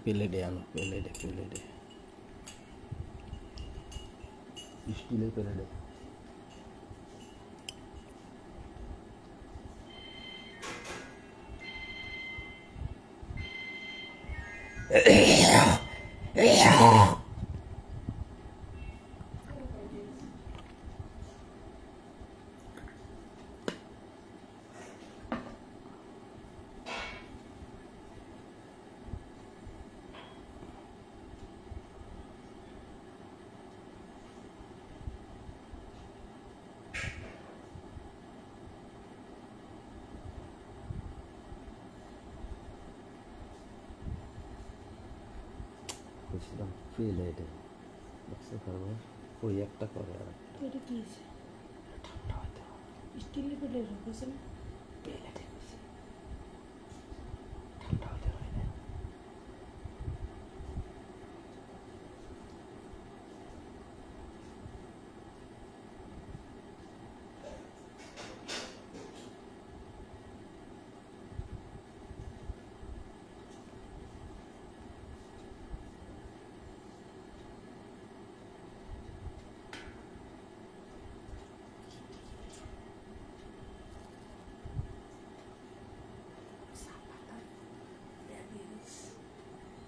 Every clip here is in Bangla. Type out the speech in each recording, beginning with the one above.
প্লেটে আনো, প্লেটে স্টিলের প্লেটে। বুঝলাম প্লেটে দেখতে পারবো ওই একটা করে আর এটা কি ঠান্ডা হইতে স্টিলের প্লেটে রাখছেন প্লেটে ঠান্ডা হতে হয় না।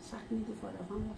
চাটনি তো পরে বাংলা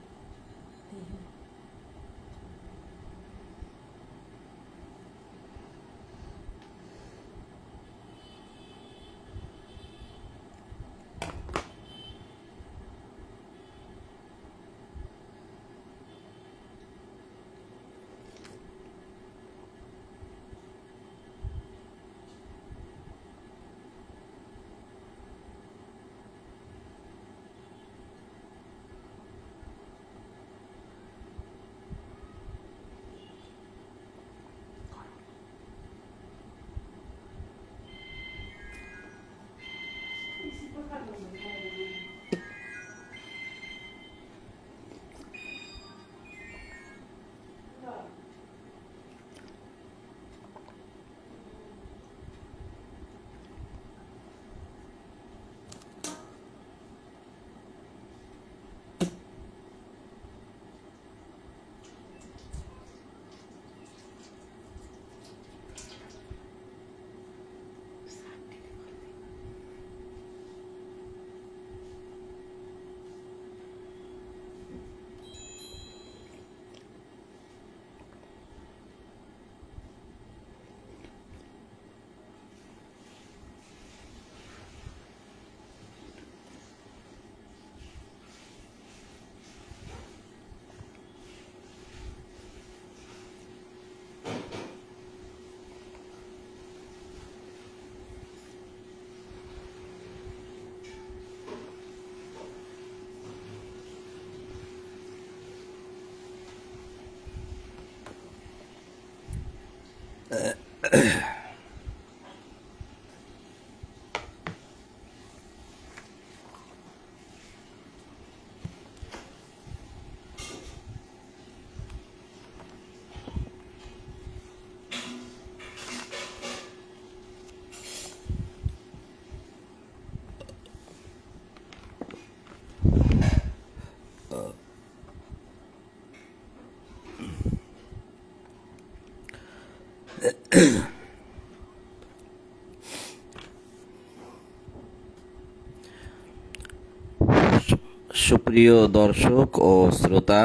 সুপ্রিয় দর্শক ও শ্রোতা,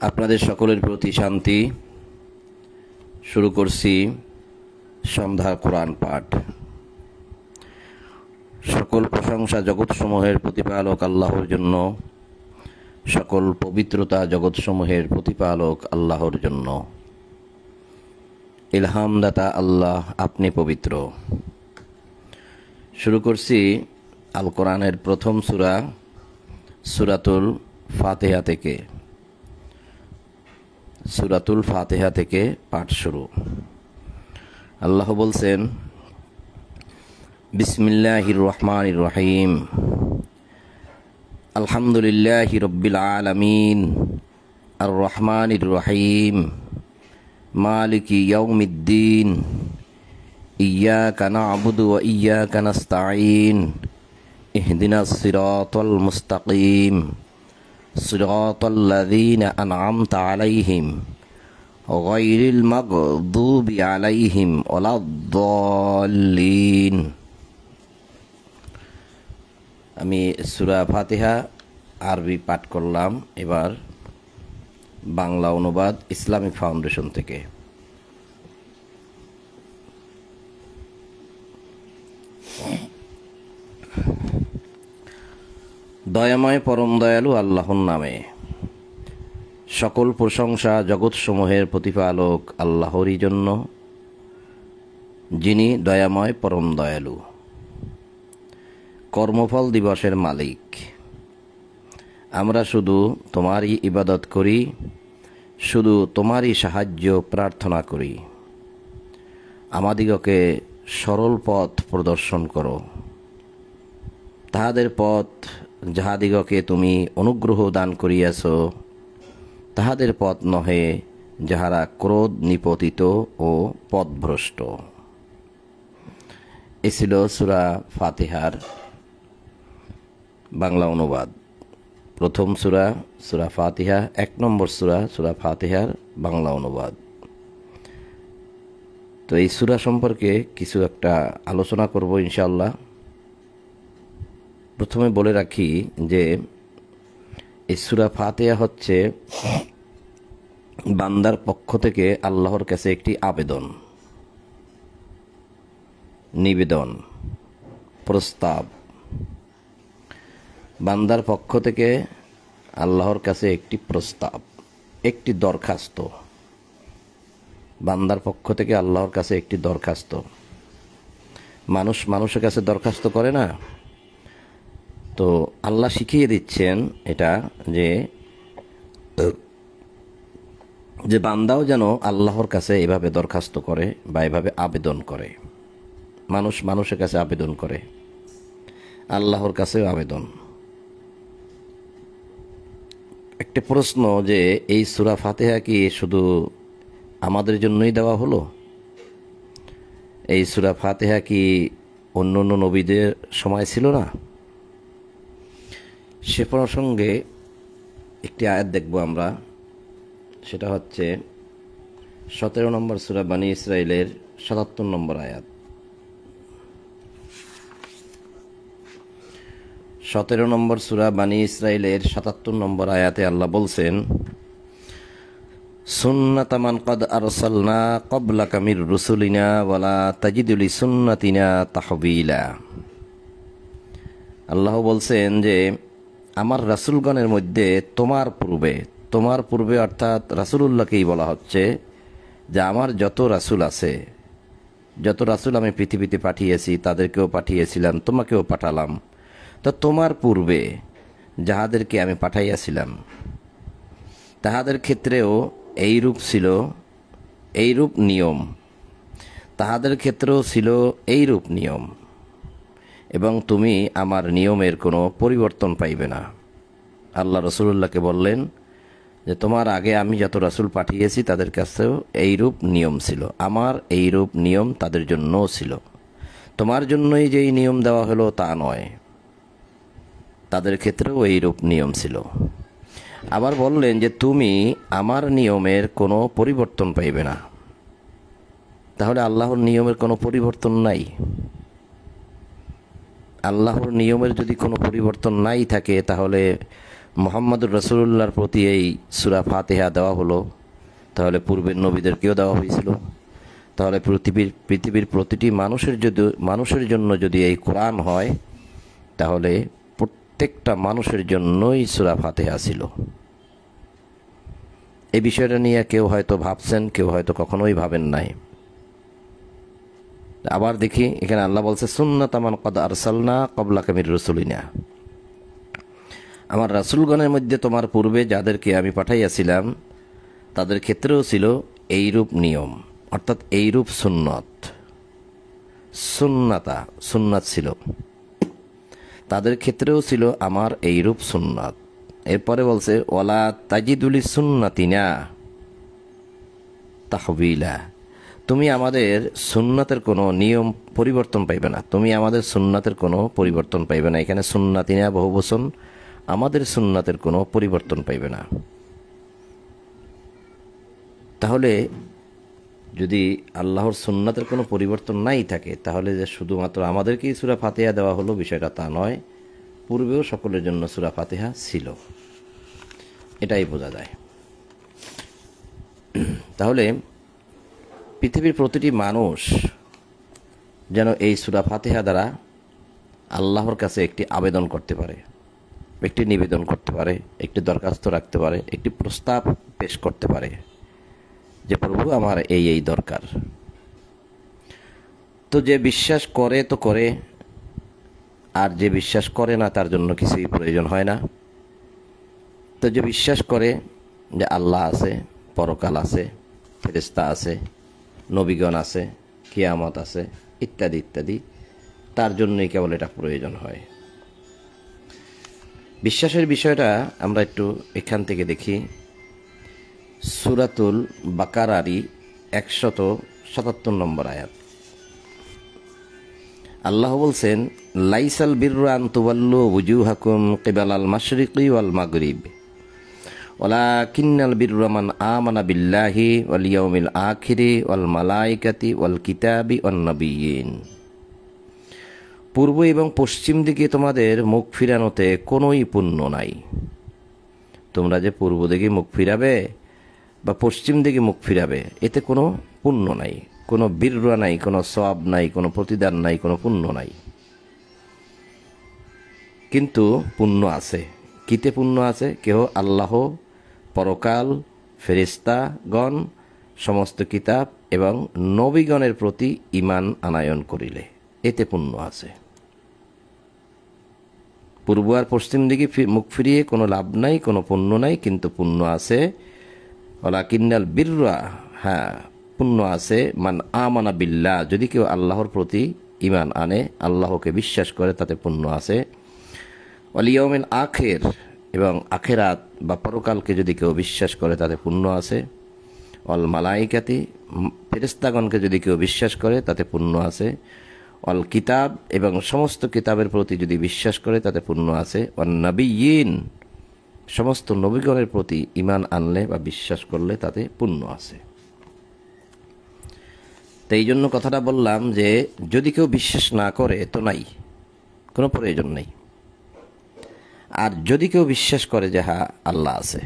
আপনাদের সকলের প্রতি শান্তি। শুরু করছি সন্ধ্যা কোরআন পাঠ। সকল প্রশংসা জগৎসমূহের প্রতিপালক আল্লাহর জন্য, সকল পবিত্রতা জগৎসমূহের প্রতিপালক আল্লাহর জন্য। ইলহামদাতা আল্লাহ, আপনি পবিত্র। শুরু করছি আল কোরআনের প্রথম সূরা সূরাতুল ফাতিহা থেকে। সূরাতুল ফাতিহা থেকে পাঠ শুরু। আল্লাহ বলছেন, বিসমিল্লাহির রহমানির রহিম, আলহামদুলিল্লাহি রাব্বিল আলামিন, আর রহমানির রহিম, মালিকি ইয়াউমিদ্দিন, ইয়্যাকা না'বুদু ওয়া ইয়্যাকা নাস্তাঈন, ইহদিনাস সিরাতাল মুস্তাকিম সিরাতাল্লাযীনা আন'আমতা আলাইহিম গায়রিল মাগদুবি আলাইহিম ওয়ালাদ-দাল্লিন। আমি সূরা ফাতিহা আরবি পাঠ করলাম, এবার বাংলা অনুবাদ ইসলামিক ফাউন্ডেশন থেকে। দয়াময় পরম দয়ালু আল্লাহর নামে। সকল প্রশংসা জগৎসমূহের প্রতিপালক আল্লাহরই জন্য, যিনি দয়াময় পরম দয়ালু, কর্মফল দিবসের মালিক। আমরা শুধু তোমারই ইবাদত করি, শুধু তোমারই সাহায্য প্রার্থনা করি। আমাদিগকে সরল পথ প্রদর্শন করো, তাহাদের পথ যাহাদিগকে তুমি অনুগ্রহ দান করিয়াছ, তাহাদের পথ নহে যাহারা ক্রোধ নিপতিত ও পথভ্রষ্ট। এ ছিল সূরা ফাতিহার বাংলা অনুবাদ। প্রথম সূরা সূরা ফাতিহা, 1 নম্বর সূরা সূরা ফাতিহার বাংলা অনুবাদ। তো এই সূরা সম্পর্কে কিছু একটা আলোচনা করব ইনশাআল্লাহ। প্রথমে বলে রাখি যে এই সূরা ফাতিহা হচ্ছে বান্দার পক্ষ থেকে আল্লাহর কাছে একটি আবেদন, নিবেদন, প্রস্তাব। বান্দার পক্ষ থেকে আল্লাহর কাছে একটি প্রস্তাব, একটি দরখাস্ত। বান্দার পক্ষ থেকে আল্লাহর কাছে একটি দরখাস্ত। মানুষ মানুষের কাছে দরখাস্ত করে না? তো আল্লাহ শিখিয়ে দিচ্ছেন এটা, যে বান্দাও যেন আল্লাহর কাছে এভাবে দরখাস্ত করে বা এভাবে আবেদন করে। মানুষ মানুষের কাছে আবেদন করে, আল্লাহর কাছেও আবেদন। একটা প্রশ্ন, যে এই সূরা ফাতিহা কি শুধু আমাদের জন্যই দেওয়া হলো? এই সূরা ফাতিহা কি অন্য অন্য নবীদের সময় ছিল না? সে প্রসঙ্গে একটি আয়াত দেখব আমরা। সেটা হচ্ছে 17 নম্বর সূরা বানী ইসরাইলের 77 নম্বর আয়াত। 17 নম্বর সূরা বানী ইসরাইলের 77 নম্বর আয়াতে আল্লাহ বলছেন, সুন্নাতা মান ক্বাদ আরসালনা ক্বাবলাকা মির রুসুলিনা ওয়ালা তাজিদু লিসুন্নাতিনা তাহবিলা। আল্লাহ বলছেন যে আমার রাসূলগণের মধ্যে তোমার পূর্বে অর্থাৎ রাসূলুল্লাহকেই বলা হচ্ছে যে আমার যত রাসূল আছে, যত রাসূল আমি পৃথিবীতে পাঠিয়েছি, তাদেরকেও পাঠিয়েছিলাম, তোমাকেও পাঠালাম। তো তোমার পূর্বে যাহাদেরকে আমি পাঠাইয়াছিলাম তাহাদের ক্ষেত্রেও এইরূপ ছিল, এইরূপ নিয়ম, তাহাদের ক্ষেত্রেও ছিল এইরূপ নিয়ম, এবং তুমি আমার নিয়মের কোনো পরিবর্তন পাইবে না। আল্লাহ রাসূলুল্লাহকে বললেন যে তোমার আগে আমি যত রাসূল পাঠিয়েছি তাদের কাছেও এইরূপ নিয়ম ছিল, আমার এইরূপ নিয়ম তাদের জন্যও ছিল। তোমার জন্যই যেই নিয়ম দেওয়া হলো তা নয়, তাদের ক্ষেত্রেও এইরূপ নিয়ম ছিল। আবার বললেন যে তুমি আমার নিয়মের কোনো পরিবর্তন পাইবে না। তাহলে আল্লাহর নিয়মের কোনো পরিবর্তন নাই। আল্লাহর নিয়মের যদি কোনো পরিবর্তন নাই থাকে, তাহলে মুহাম্মদুর রাসূলুল্লাহর প্রতি এই সূরা ফাতিহা দেওয়া হলো, তাহলে পূর্বের নবীদেরকেও দেওয়া হয়েছিল। তাহলে পৃথিবীর প্রতিটি মানুষের জন্য যদি এই কোরআন হয়, তাহলে প্রত্যেকটা মানুষের জন্যই সূরা ফাতিহা ছিল। এই বিষয়টা নিয়ে কেউ হয়তো ভাবছেন, কেউ হয়তো কখনোই ভাবেন নাই। আবার দেখি এখানে আল্লাহ বলছে, সুন্নাতা মান ক্বাদ আরসালনা ক্বাবলাকা মির রুসুলিনা। আমার রাসূলগণের মধ্যে তোমার পূর্বে যাদেরকে আমি পাঠাইয়াছিলাম তাদের ক্ষেত্রেও ছিল এইরূপ নিয়ম, অর্থাৎ এইরূপ সুন্নত। সুন্নাত ছিল, তাদের ক্ষেত্রেও ছিল আমার এইরূপ সুন্নাত। এরপরে বলছে ওয়ালা তাজিদু লিসুন্নাতিনা তাহবিলা, তুমি আমাদের সুন্নাতের কোনো নিয়ম পরিবর্তন পাইবে না, তুমি আমাদের সুন্নাতের কোনো পরিবর্তন পাইবে না। এখানে সুন্নাতিনা বহুবচন, আমাদের সুন্নাতের কোনো পরিবর্তন পাইবে না। তাহলে যদি আল্লাহর সুন্নাতের কোনো পরিবর্তন নাই থাকে, তাহলে যে শুধুমাত্র আমাদেরকেই সূরা ফাতিহা দেওয়া হলো বিষয়টা তা নয়, পূর্বেও সকলের জন্য সূরা ফাতিহা ছিল, এটাই বোঝা যায়। তাহলে পৃথিবীর প্রতিটি মানুষ যেন এই সূরা ফাতিহা দ্বারা আল্লাহর কাছে একটি আবেদন করতে পারে, একটি নিবেদন করতে পারে, একটি দরখাস্ত রাখতে পারে, একটি প্রস্তাব পেশ করতে পারে যে প্রভু আমার এই এই দরকার। তো যে বিশ্বাস করে তো করে, আর যে বিশ্বাস করে না তার জন্য কিছুই প্রয়োজন হয় না। তো যে বিশ্বাস করে যে আল্লাহ আছে, পরকাল আছে, ফেরেশতা আছে, নবীগণ আছে, কিয়ামত আছে, ইত্যাদি ইত্যাদি, তার জন্যই কেবল এটা প্রয়োজন হয়। বিশ্বাসের বিষয়টা আমরা একটু এখান থেকে দেখি। সূরাতুল বাকারারই 177 নম্বর আয়াত। আল্লাহ বলছেন, লাইসাল বিররা আন তুওয়াল্লু ওয়ুজুহাকুম কিবালাল মাশরিকি ওয়াল মাগরিব ওয়ালাকিন্নাল বিররা মান আমানা বিল্লাহি ওয়াল ইয়াউমিল আখিরি ওয়াল মালাইকাতি ওয়াল কিতাবি ওয়ান নাবিয়্যিন। পূর্ব এবং পশ্চিম দিকে তোমাদের মুখ ফিরানোতে কোনোই পুণ্য নাই। তোমরা যে পূর্ব দিকে মুখ ফিরাবে বা পশ্চিম দিকে মুখ ফিরাবে, এতে কোনো পুণ্য নাই, কোনো বীররা নাই, কোনো সওয়াব নাই, কোনো প্রতিদান নাই, কোনো পুণ্য নাই। কিন্তু পুণ্য আছে। কিতে পুণ্য আছে? কেহ আল্লাহ, পরকাল, ফেরেশতাগণ, সমস্ত কিতাব এবং নবীগণের প্রতি ঈমান আনায়ন করিলে এতে পুণ্য আছে। পূর্ব আর পশ্চিম দিকে মুখ ফিরিয়ে কোনো লাভ নাই, কোনো পুণ্য নাই, কিন্তু পুণ্য আছে। ওয়ালাকিন্নাল বিররা, হ্যাঁ পুণ্য আছে, মান আমানা বিল্লাহ, যদি কেউ আল্লাহর প্রতি ঈমান আনে, আল্লাহকে বিশ্বাস করে, তাতে পুণ্য আছে। ওয়াল ইয়াউমিল আখির, এবং আখিরাত বা পরকালকে যদি কেউ বিশ্বাস করে তাতে পুণ্য আছে। ওয়াল মালাইকাতি, ফেরেশতাগণকে যদি কেউ বিশ্বাস করে তাতে পুণ্য আছে। ওয়াল কিতাব, এবং সমস্ত কিতাবের প্রতি যদি বিশ্বাস করে তাতে পুণ্য আছে। ওয়ান নাবিয়্যিন, সমস্ত নবীগণের প্রতি ঈমান আনলে বা বিশ্বাস করলে তাতে পুণ্য আছে। তো এই জন্য কথাটা বললাম যে যদি কেউ বিশ্বাস না করে তো নাই, কোনো প্রয়োজন নেই। আর যদি কেউ বিশ্বাস করে যে হ্যাঁ আল্লাহ আছে,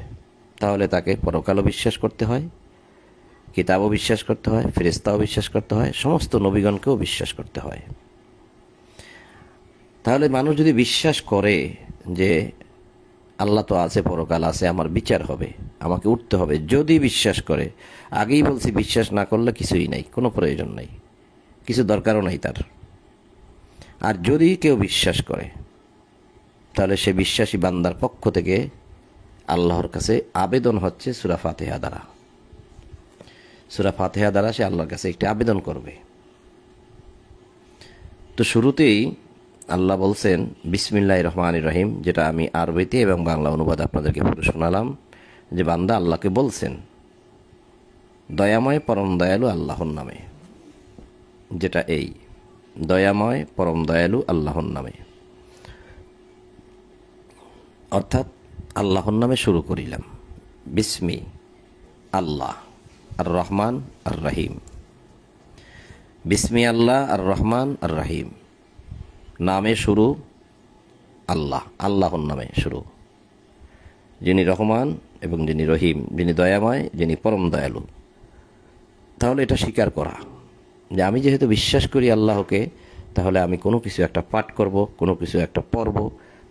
তাহলে তাকে পরকালও বিশ্বাস করতে হয়, কিতাবও বিশ্বাস করতে হয়, ফেরেশতাও বিশ্বাস করতে হয়, সমস্ত নবীগণকেও বিশ্বাস করতে হয়। তাহলে মানুষ যদি বিশ্বাস করে যে আল্লাহ তো আছে, পরকাল আছে, আমার বিচার হবে, আমাকে উঠতে হবে, যদি বিশ্বাস করে, আগেই বলছি বিশ্বাস না করলে কিছুই নাই, কোনো প্রয়োজন নাই, কিছু দরকারও নাই তার। আর যদি কেউ বিশ্বাস করে, তাহলে সে বিশ্বাসী বান্দার পক্ষ থেকে আল্লাহর কাছে আবেদন হচ্ছে সূরা ফাতিহা দ্বারা। সূরা ফাতিহা দ্বারা সে আল্লাহর কাছে একটি আবেদন করবে। তো শুরুতেই আল্লাহ বলছেন বিসমিল্লাহির রহমানির রহিম, যেটা আমি আরবিতে এবং বাংলা অনুবাদ আপনাদেরকে পড়ে শোনালাম, যে বান্দা আল্লাহকে বলছেন দয়াময় পরম দয়ালু আল্লাহর নামে, যেটা এই দয়াময় পরম দয়ালু আল্লাহর নামে, অর্থাৎ আল্লাহর নামে শুরু করিলাম। বিসমি আল্লাহ আর রহমান আর রহিম, বিসমি আল্লাহ আর রহমান আর রহিম, নামে শুরু আল্লাহ, আল্লাহর নামে শুরু, যিনি রহমান এবং যিনি রহিম, যিনি দয়াময়, যিনি পরম দয়ালু। তাহলে এটা স্বীকার করা যে আমি যেহেতু বিশ্বাস করি আল্লাহকে, তাহলে আমি কোনো কিছু একটা পাঠ করব, কোনো কিছু একটা পড়ব,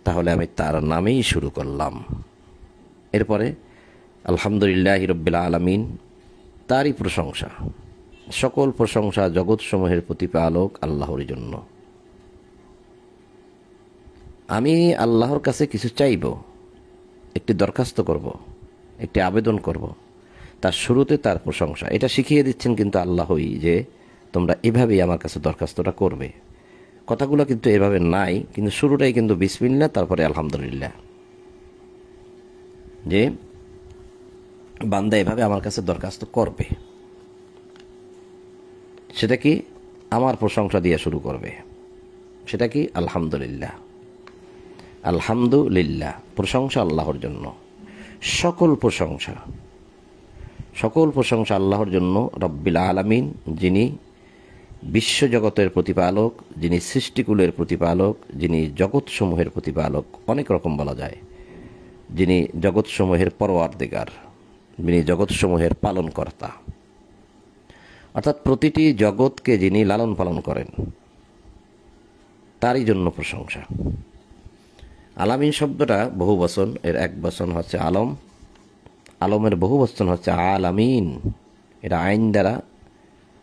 তাহলে আমি তার নামেই শুরু করলাম। এরপরে আলহামদুলিল্লাহি রাব্বিল আলামিন, তারই প্রশংসা, সকল প্রশংসা জগৎসমূহের প্রতিপালক আল্লাহর জন্য। আমি আল্লাহর কাছে কিছু চাইব, একটি দরখাস্ত করব, একটি আবেদন করব, তার শুরুতে তার প্রশংসা। এটা শিখিয়ে দিচ্ছেন কিন্তু আল্লাহই যে তোমরা এভাবেই আমার কাছে দরখাস্তটা করবে। কথাগুলো কিন্তু এভাবে নাই, কিন্তু শুরুটাই কিন্তু বিসমিল্লাহ, তারপরে আলহামদুলিল্লাহ, যে বান্দা এভাবে আমার কাছে দরখাস্ত করবে। সেটা কি? আমার প্রশংসা দিয়ে শুরু করবে। সেটা কি? আলহামদুলিল্লাহ। আলহামদুলিল্লাহ, প্রশংসা আল্লাহর জন্য। সকল প্রশংসা, সকল প্রশংসা আল্লাহর জন্য, রব্বিল আলামিন, যিনি বিশ্বজগতের প্রতিপালক, যিনি সৃষ্টিকুলের প্রতিপালক, যিনি জগৎসমূহের প্রতিপালক, অনেক রকম বলা যায়, যিনি জগৎসমূহের পরওয়ারদিগার, যিনি জগৎসমূহের পালনকর্তা, অর্থাৎ প্রতিটি জগৎকে যিনি লালন পালন করেন, তারই জন্য প্রশংসা। আলামিন শব্দটা বহু বচন, এর এক বচন হচ্ছে আলম, আলমের বহু বচন হচ্ছে আলামিন, এটা আইন দ্বারা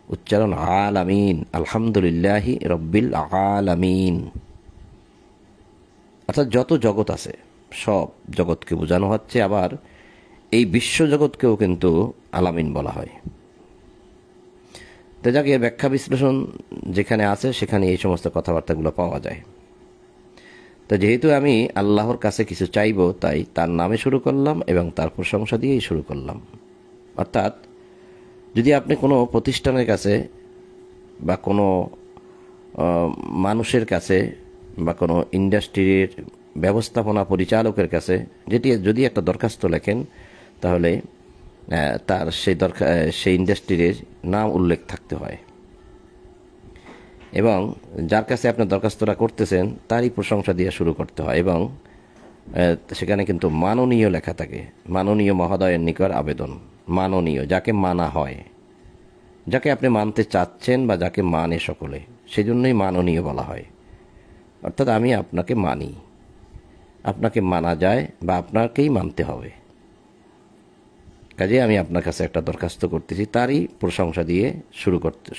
উচ্চারণ, আলামিন, আলহামদুলিল্লাহি রব্বিল আলামিন। অর্থাৎ যত জগৎ আছে সব জগৎকে বোঝানো হচ্ছে। আবার এই বিশ্বজগৎকেও কিন্তু আলামিন বলা হয়। তো যাকে ব্যাখ্যা বিশ্লেষণ যেখানে আছে সেখানে এই সমস্ত কথাবার্তাগুলো পাওয়া যায়। তো যেহেতু আমি আল্লাহর কাছে কিছু চাইব, তাই তার নামে শুরু করলাম এবং তার প্রশংসা দিয়েই শুরু করলাম। অর্থাৎ যদি আপনি কোনো প্রতিষ্ঠানের কাছে বা কোনো মানুষের কাছে বা কোনো ইন্ডাস্ট্রির ব্যবস্থাপনা পরিচালকের কাছে যদি একটা দরখাস্ত লেখেন, তাহলে তার সেই ইন্ডাস্ট্রির নাম উল্লেখ থাকতে হয় এবং যার কাছে আপনি দরখাস্তটা করতেছেন তারই প্রশংসা দিয়ে শুরু করতে হয় এবং সেখানে কিন্তু মাননীয় লেখা থাকে, মাননীয় মহোদয়ের নিকট আবেদন। মাননীয়, যাকে মানা হয়, যাকে আপনি মানতে চাচ্ছেন বা যাকে মানে সকলে, সেজন্যই মাননীয় বলা হয়। অর্থাৎ আমি আপনাকে মানি, আপনাকে মানা যায় বা আপনাকেই মানতে হবে। কাজে আমি আপনার কাছে একটা দরখাস্ত করতেছি, তারই প্রশংসা দিয়ে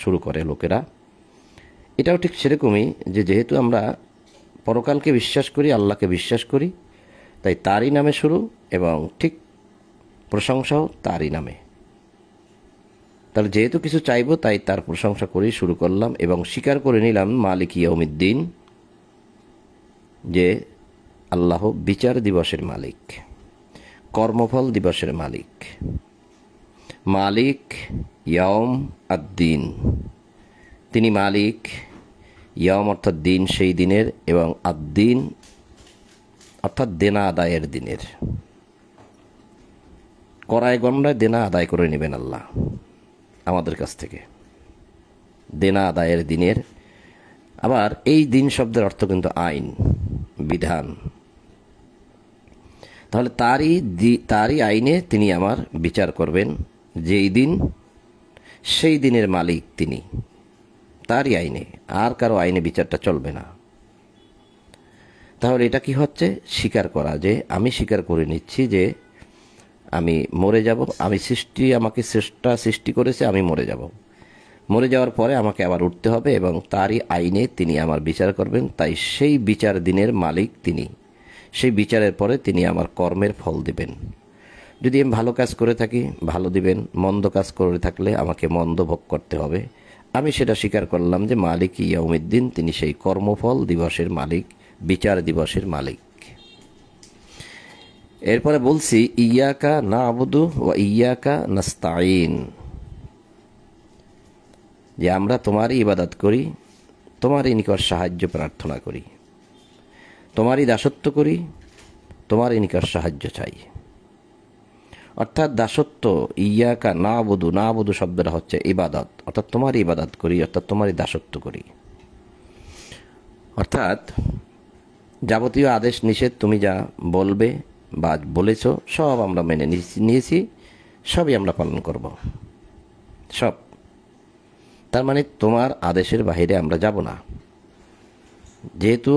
শুরু করে লোকেরা। এটাও ঠিক সেরকমই যে যেহেতু আমরা পরকালকে বিশ্বাস করি, আল্লাহকে বিশ্বাস করি, তাই তারই নামে শুরু এবং ঠিক প্রশংসাও তারই নামে। তাহলে যেহেতু কিছু চাইবো, তাই তার প্রশংসা করেই শুরু করলাম এবং স্বীকার করে নিলাম মালিক ইয়াউমিদ্দিন, যে আল্লাহ বিচার দিবসের মালিক, কর্মফল দিবসের মালিক। মালিক ইয়াউম আদ-দিন, তিনি মালিক। ইয়াউম অর্থাৎ দিন, সেই দিনের, এবং আদ-দিন অর্থাৎ দেনা আদায়ের দিনের। করায় গণনায় দেনা আদায় করে নেবেন আল্লাহ আমাদের কাছ থেকে, দেনা আদায়ের দিনের। আবার এই দিন শব্দের অর্থ কিন্তু আইন, বিধান। তাহলে তারই আইনে তিনি আমার বিচার করবেন। যেই দিন, সেই দিনের মালিক তিনি, তারই আইনে, আর কারো আইনে বিচারটা চলবে না। তাহলে এটা কি হচ্ছে? স্বীকার করা, যে আমি স্বীকার করে নিচ্ছি যে আমি মরে যাব, আমাকে সৃষ্টি করেছে, আমি মরে যাব, মরে যাওয়ার পরে আমাকে আবার উঠতে হবে এবং তারই আইনে তিনি আমার বিচার করবেন। তাই সেই বিচার দিনের মালিক তিনি, সেই বিচারের পরে তিনি আমার কর্মের ফল দিবেন। যদি আমি ভালো কাজ করে থাকি ভালো দিবেন, মন্দ কাজ করে থাকলে আমাকে মন্দ ভোগ করতে হবে। আমি সেটা স্বীকার করলাম যে মালিক ইয়াউমিদ্দিন, তিনি সেই কর্মফল দিবসের মালিক, বিচার দিবসের মালিক। এরপরে বলছি ইয়াকা না'বুদু ওয়া ইয়াকা নাস্তাঈন, যে আমরা তোমারই ইবাদত করি, তোমারই নিকট সাহায্য প্রার্থনা করি, তোমারই দাসত্ব করি, তোমারই নিকট সাহায্য চাই। অর্থাৎ দাসত্ব, ইয়াকা না'বুদু, না'বুদু শব্দটা হচ্ছে ইবাদত, অর্থাৎ তোমারই ইবাদত করি, অর্থাৎ তোমারই দাসত্ব করি। অর্থাৎ যাবতীয় আদেশ নিষেধ তুমি যা বলবে বা বলেছ সব আমরা মেনে নিয়েছি, সবই আমরা পালন করব, সব। তার মানে তোমার আদেশের বাইরে আমরা যাব না। যেহেতু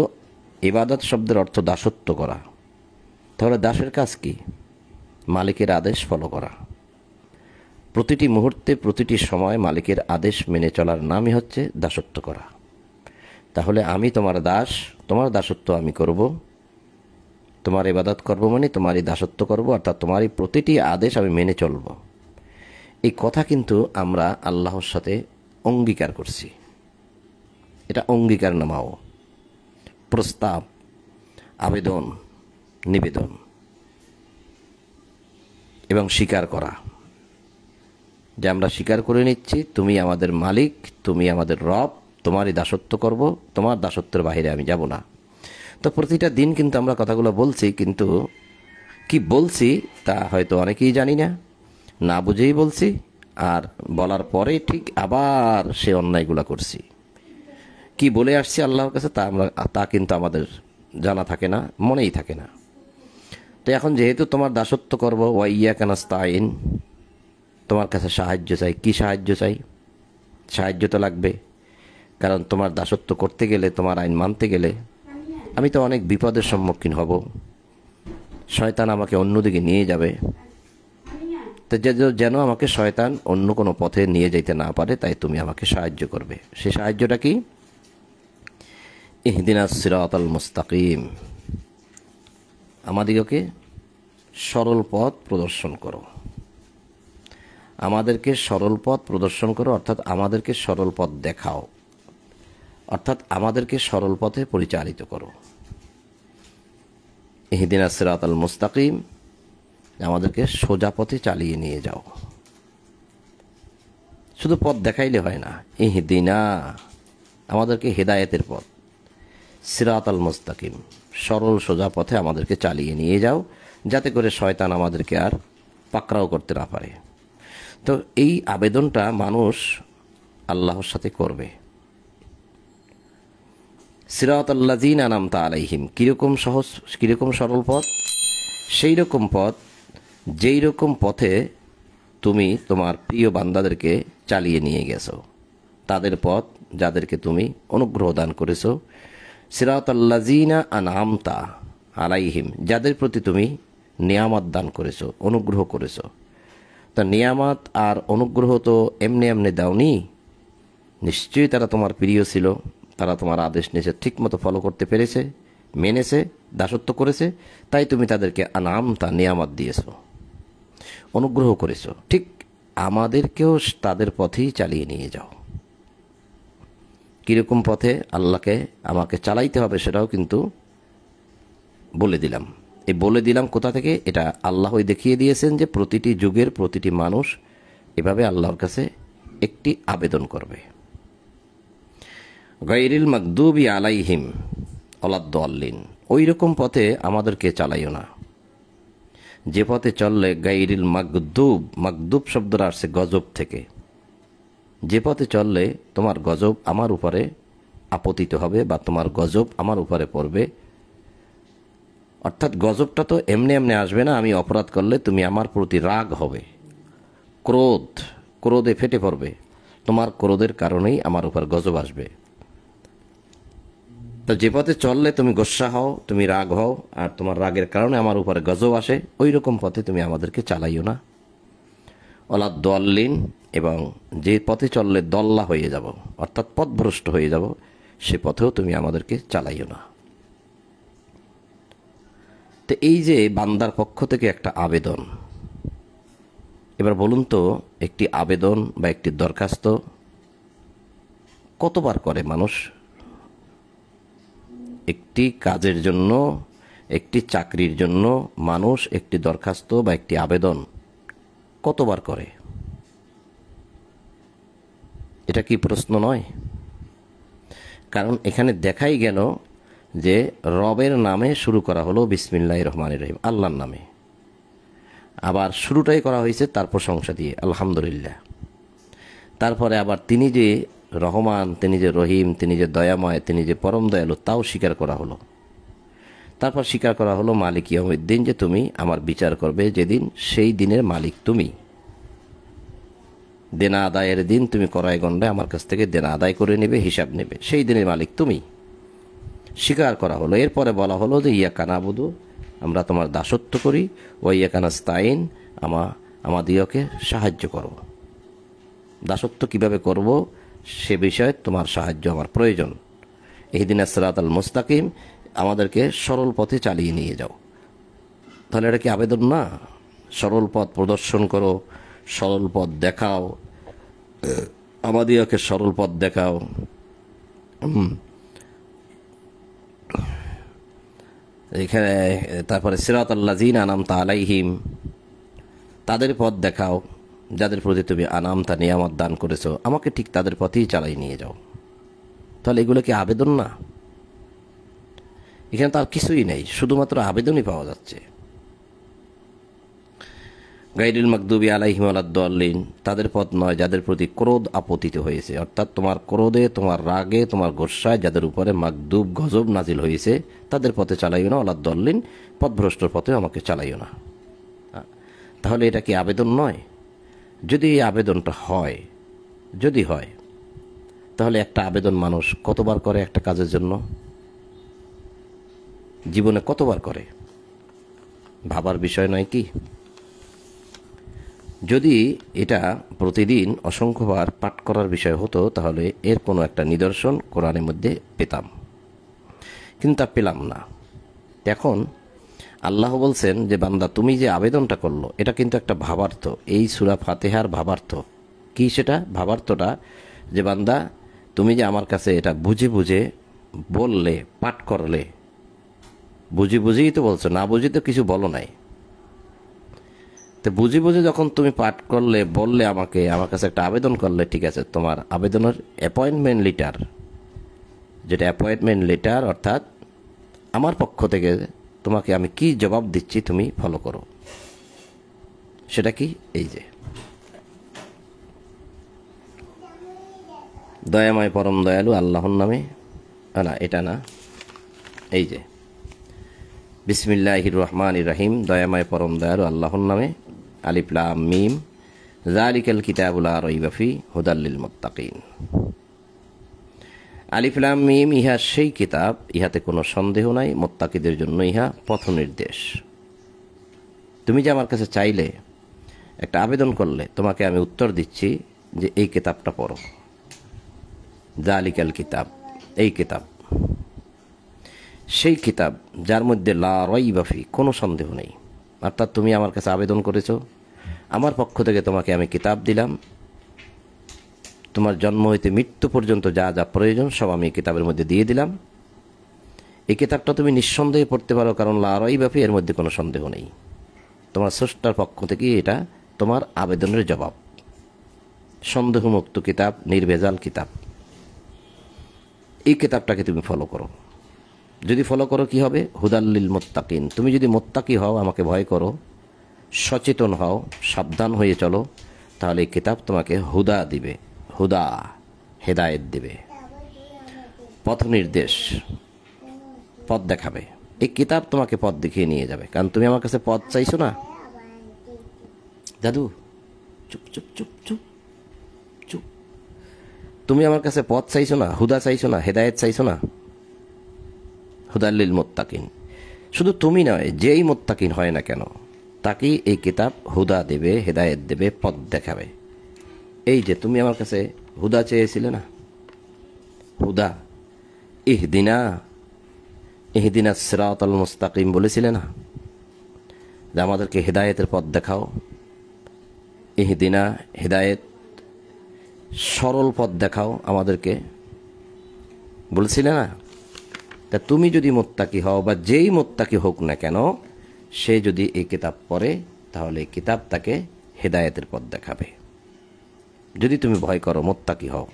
ইবাদত শব্দের অর্থ দাসত্ব করা, তাহলে দাসের কাজ কি? মালিকের আদেশ ফলো করা। প্রতিটি মুহূর্তে, প্রতিটি সময় মালিকের আদেশ মেনে চলার নামই হচ্ছে দাসত্ব করা। তাহলে আমি তোমার দাস, তোমার দাসত্ব আমি করব, তোমার ইবাদত করব, মানে তোমারই দাসত্ব করব, অর্থাৎ তোমারই প্রতিটি আদেশ আমি মেনে চলব। এই কথা কিন্তু আমরা আল্লাহর সাথে অঙ্গীকার করছি। এটা অঙ্গীকার নামাও, প্রস্তাব, আবেদন, নিবেদন এবং স্বীকার করা। যে আমরা স্বীকার করে নিচ্ছি তুমি আমাদের মালিক, তুমি আমাদের রব, তোমারই দাসত্ব করব, তোমার দাসত্বের বাইরে আমি যাব না। তো প্রতিটা দিন কিন্তু আমরা কথাগুলো বলছি, কিন্তু কি বলছি তা হয়তো অনেকেই জানি না, না বুঝেই বলছি, আর বলার পরে ঠিক আবার সে অন্যায়গুলো করছি। কি বলে আসছি আল্লাহর কাছে তা কিন্তু আমাদের জানা থাকে না, মনেই থাকে না। তো এখন যেহেতু তোমার দাসত্ব করব, ওয়াইয়াকা নাস্তাইন, তোমার কাছে সাহায্য চাই। কি সাহায্য চাই? সাহায্য তো লাগবে, কারণ তোমার দাসত্ব করতে গেলে, তোমার আইন মানতে গেলে আমি তো অনেক বিপদের সম্মুখীন হব, শয়তান আমাকে অন্যদিকে নিয়ে যাবে। তো যেন আমাকে শয়তান অন্য কোনো পথে নিয়ে যেতে না পারে, তাই তুমি আমাকে সাহায্য করবে। সে সাহায্যটা কি? ইহদিনাস সিরাতাল মুস্তাকিম, আমাদিগকে সরল পথ প্রদর্শন করো, আমাদেরকে সরল পথ প্রদর্শন করো, অর্থাৎ আমাদেরকে সরল পথ দেখাও, অর্থাৎ আমাদেরকে সরল পথে পরিচালিত করো। ইহদিনাস সিরাতাল মুস্তাকিম, আমাদেরকে সোজা পথে চালিয়ে নিয়ে যাও। শুধু পথ দেখাইলে হয় না, ইহদিনা, আমাদেরকে হেদায়েতের পথ, সিরাতাল মুস্তাকিম, সরল সোজা পথে আমাদেরকে চালিয়ে নিয়ে যাও, যাতে করে শয়তান আমাদেরকে আর পাকড়াও করতে না পারে। তো এই আবেদনটা মানুষ আল্লাহর সাথে করবে। সিরাতাল্লাযীনা আনআমতা আলাইহিম, কিরকম সহজ, কিরকম সরল পথ? সেই রকম পথ, যেই রকম পথে তুমি তোমার প্রিয় বান্দাদেরকে চালিয়ে নিয়ে গেছো, তাদের পথ যাদেরকে তুমি অনুগ্রহ দান করেছো। সিরাতাল্লাযীনা আনআমতা আলাইহিম, যাদের প্রতি তুমি নিয়ামত দান করেছো, অনুগ্রহ করেছো। তা নিয়ামত আর অনুগ্রহ তো এমনি এমনি দাওনি, নিশ্চয়ই তারা তোমার প্রিয় ছিল, তারা তোমার আদেশ নিষেধ ঠিক মতো ফলো করতে পেরেছে, মেনেছে, দাসত্ব করেছে, তাই তুমি তাদেরকে আনআমতা, নিয়ামত দিয়েছো, অনুগ্রহ করেছো। ঠিক আমাদেরকেও তাদের পথেই চালিয়ে নিয়ে যাও। কীরকম পথে আল্লাহকে আমাকে চালাইতে হবে সেটাও কিন্তু বলে দিলাম। এই বলে দিলাম কোথা থেকে? এটা আল্লাহই দেখিয়ে দিয়েছেন যে প্রতিটি যুগের প্রতিটি মানুষ এভাবে আল্লাহর কাছে একটি আবেদন করবে। গায়রিল মাগদুবি আলাইহিম ওয়ালাদ-দাল্লিন, ওই রকম পথে আমাদেরকে চালাইও না যে পথে চললে গায়রিল মাগদুব, মাগদুব শব্দটা আসছে গজব থেকে, যে পথে চললে তোমার গজব আমার উপরে আপতিত হবে বা তোমার গজব আমার উপরে পড়বে। অর্থাৎ গজবটা তো এমনি এমনি আসবে না, আমি অপরাধ করলে তুমি আমার প্রতি রাগ হবে, ক্রোধে ফেটে পড়বে, তোমার ক্রোধের কারণেই আমার উপর গজব আসবে। তো যে পথে চললে তুমি গোস্সা হও, তুমি রাগ হও, আর তোমার রাগের কারণে আমার উপরে গজব আসে, ওই রকম পথে তুমি আমাদেরকে চালাইও না। ওয়ালাদ-দাল্লিন, এবং যে পথে চললে দল্লা হয়ে যাব, অর্থাৎ পথভ্রষ্ট হয়ে যাব, সে পথেও তুমি আমাদেরকে চালাইও না। তো এই যে বান্দার পক্ষ থেকে একটা আবেদন, এবার বলুন তো, একটি আবেদন বা একটি দরখাস্ত কতবার করে মানুষ? একটি কাজের জন্য, একটি চাকরির জন্য মানুষ একটি দরখাস্ত বা একটি আবেদন কতবার করে? এটা কি প্রশ্ন নয়? কারণ এখানে দেখাই গেল যে রবের নামে শুরু করা হলো, বিসমিল্লাহির রহমানির রহিম, আল্লাহর নামে। আবার শুরুটাই করা হয়েছে তার প্রশংসা দিয়ে, আলহামদুলিল্লাহ। তারপরে আবার তিনি যে রহমান, তিনি যে রহিম, তিনি যে দয়াময়, তিনি যে পরম দয়ালু, তাও স্বীকার করা হলো। তারপর স্বীকার করা হলো মালিক ইয়াউমিদ্দিন, যে তুমি আমার বিচার করবে যেদিন, সেই দিনের মালিক তুমি। দেনা আদায়ের দিন তুমি কড়াই গণ্ডায় আমার কাছ থেকে দেনা আদায় করে নেবে, হিসাব নেবে, সেই দিনের মালিক তুমি। স্বীকার করা হলো। এরপরে বলা হলো যে ইয়াকা নাবুদু, আমরা তোমার দাসত্ব করি, ও ইয়াকা নাস্তাইন, আমাদিগকে সাহায্য করো। দাসত্ব কিভাবে করব সে বিষয়ে তোমার সাহায্য আমার প্রয়োজন। ইহদিনাস সিরাতাল মুস্তাকিম, আমাদেরকে সরল পথে চালিয়ে নিয়ে যাও। তাহলে এটা কি আবেদন না? সরল পথ প্রদর্শন করো, সরল পথ দেখাও, আমাদিগকে সরল পথ দেখাও। এখানে তারপরে সিরাতাল্লাযীনা আনআমতা আলাইহিম, তাদের পথ দেখাও যাদের প্রতি তুমি আনামতা নিয়ামত দান করেছো, আমাকে ঠিক তাদের পথেই চালাই নিয়ে যাও। তাহলে এগুলো কি আবেদন না? এখানে তার কিছুই নেই, শুধুমাত্র আবেদনই পাওয়া যাচ্ছে। গাইরুল মাগদুবি আলাইহিম ওয়ালাদ-দাল্লিন, তাদের পথ নয় যাদের প্রতি ক্রোধ আপতিত হয়েছে, অর্থাৎ তোমার ক্রোধে, তোমার রাগে, তোমার গোস্বায় যাদের উপরে মাগদুব গজব নাজিল হয়েছে, তাদের পথে চালাইও না। ওয়ালাদ-দাল্লিন, পথভ্রষ্টর পথে আমাকে চালাইও না। তাহলে এটা কি আবেদন নয়? যদি এই আবেদনটা হয়, যদি হয়, তাহলে একটা আবেদন মানুষ কতবার করে একটা কাজের জন্য? জীবনে কতবার করে? ভাবার বিষয় নয় কি? যদি এটা প্রতিদিন অসংখ্যবার পাঠ করার বিষয় হতো, তাহলে এর কোনো একটা নিদর্শন কোরআনের মধ্যে পেতাম, কিন্তু তা পেলাম না। এখন আল্লাহ বলছেন যে বান্দা তুমি যে আবেদনটা করলো এটা কিন্তু একটা ভাবার্থ। এই সূরা ফাতিহার ভাবার্থ কি? সেটা ভাবার্থটা যে বান্দা তুমি যে আমার কাছে এটা বুঝে বুঝে বললে, পাঠ করলে, বুঝে বুঝেই তো বলছো, না বুঝে তো কিছু বলো নাই। তো বুঝে বুঝে যখন তুমি পাঠ করলে, বললে, আমাকে আমার কাছে একটা আবেদন করলে, ঠিক আছে, তোমার আবেদনের অ্যাপয়েন্টমেন্ট লেটার, যেটা অ্যাপয়েন্টমেন্ট লেটার, অর্থাৎ আমার পক্ষ থেকে তোমাকে আমি কি জবাব দিচ্ছি তুমি ফলো করো। সেটা কি? এই যে দয়াময় পরম দয়ালু আল্লাহর নামে, না এটা না, এই যে বিসমিল্লাহির রহমানির রহিম, দয়াময় পরম দয়ালু আল্লাহর নামে, আলিফ লাম মিম, যালিকাল কিতাবু লা রাইবা ফীহি হুদাল লিল মুত্তাকিন। আলিফ লাম মিম, ইহা সেই কিতাব, ইহাতে কোনো সন্দেহ নাই, মুত্তাকিদের জন্য ইহা পথ নির্দেশ। তুমি যে আমার কাছে চাইলে, একটা আবেদন করলে, তোমাকে আমি উত্তর দিচ্ছি যে এই কিতাবটা পড়ো। যালিকাল কিতাব, এই কিতাব, সেই কিতাব যার মধ্যে লা রাইবা ফীহি, কোনো সন্দেহ নেই। অর্থাৎ তুমি আমার কাছে আবেদন করেছো, আমার পক্ষ থেকে তোমাকে আমি কিতাব দিলাম, তোমার জন্ম হইতে মৃত্যু পর্যন্ত যা যা প্রয়োজন সব আমি এই কিতাবের মধ্যে দিয়ে দিলাম। এই কিতাবটা তুমি নিঃসন্দেহে পড়তে পারো, কারণ লা রাইবা ফীহি, এর মধ্যে কোনো সন্দেহ নেই। তোমার স্রষ্টার পক্ষ থেকে এটা তোমার আবেদনের জবাব। সন্দেহমুক্ত কিতাব, নির্ভেজাল কিতাব। এই কিতাবটাকে তুমি ফলো করো। যদি ফলো করো কি হবে? হুদাল লিল মুত্তাকিন। তুমি যদি মুত্তাকি হও, আমাকে ভয় করো, সচেতন হও, সাবধান হয়ে চলো, তাহলে এই কিতাব তোমাকে হুদা দিবে, হুদা, হেদায়েত দিবে, পথ নির্দেশ, পথ দেখাবে। এই কিতাব তোমাকে পথ দেখিয়ে নিয়ে যাবে, কারণ তুমি আমার কাছে পথ চাইছো না। দাদু চুপ চুপ চুপ চুপ চুপ, তুমি আমার কাছে পথ চাইছো না, হুদা চাইছো না, হেদায়েত চাইছো না। হুদাল লিল মুত্তাকিন। শুধু তুমি নয়, যেই মুত্তাকিন হয় না কেন, তাকেই এই কিতাব হুদা দেবে, হেদায়েত দেবে, পথ দেখাবে। এই যে তুমি আমার কাছে হুদা চেয়েছিলে না, হুদা, ইহদিনা, ইহদিনা সিরাতাল মুস্তাকিম বলেছিলে না, যে আমাদেরকে হেদায়েতের পথ দেখাও। ইহদিনা, হেদায়েত, সরল পথ দেখাও আমাদেরকে, বলছিলে না? তা তুমি যদি মুত্তাকি হও, বা যেই মুত্তাকি হোক না কেন, সে যদি এই কিতাব পড়ে, তাহলে এই কিতাব তাকে হেদায়েতের পথ দেখাবে। যদি তুমি ভয় করো, মুত্তাকি হও,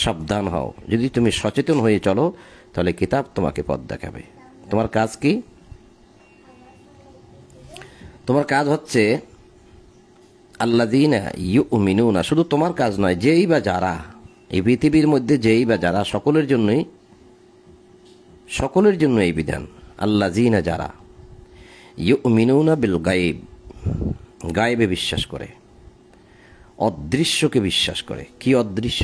সাবধান হও, যদি তুমি সচেতন হয়ে চলো, তাহলে কিতাব তোমাকে পথ দেখাবে। তোমার কাজ কি? তোমার কাজ হচ্ছে আল্লাযীনা ইউমিনুনা। শুধু তোমার কাজ নয়, যেই বা যারা এই পৃথিবীর মধ্যে, যেই বা যারা, সকলের জন্যই, সকলের জন্য এই বিধান। আল্লাযীনা, যারা, ইউমিনুনা বিল গায়ব, গায়েবে বিশ্বাস করে, অদৃশ্যকে বিশ্বাস করে। কি অদৃশ্য?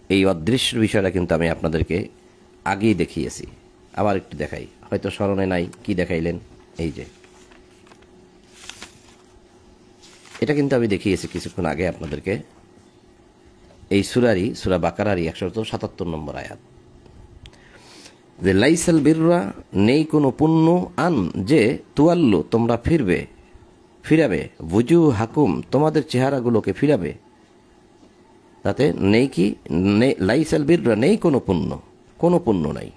এই অদৃশ্যের বিষয়টা কিন্তু আমি আপনাদেরকে আগেই দেখিয়েছি, আবার একটু দেখাই, হয়তো স্মরণে নাই। কি দেখাইলেন? এই যে এটা কিন্তু আমি দেখিয়েছি কিছুক্ষণ আগে আপনাদেরকে। এই সূরারই, সূরা বাকারারই 177 নম্বর আয়াত, যে লাইসাল বিররা, নেই কোনো পুণ্য, আন, যে, তুয়াল্লু, তোমরা ফিরাবে, বুজু হাকুম, তোমাদের চেহারাগুলোকে ফিরাবে। তাতে নেই কি? লাইসাল বিররা, নেই কোনো পুণ্য, কোনো পুণ্য নাই,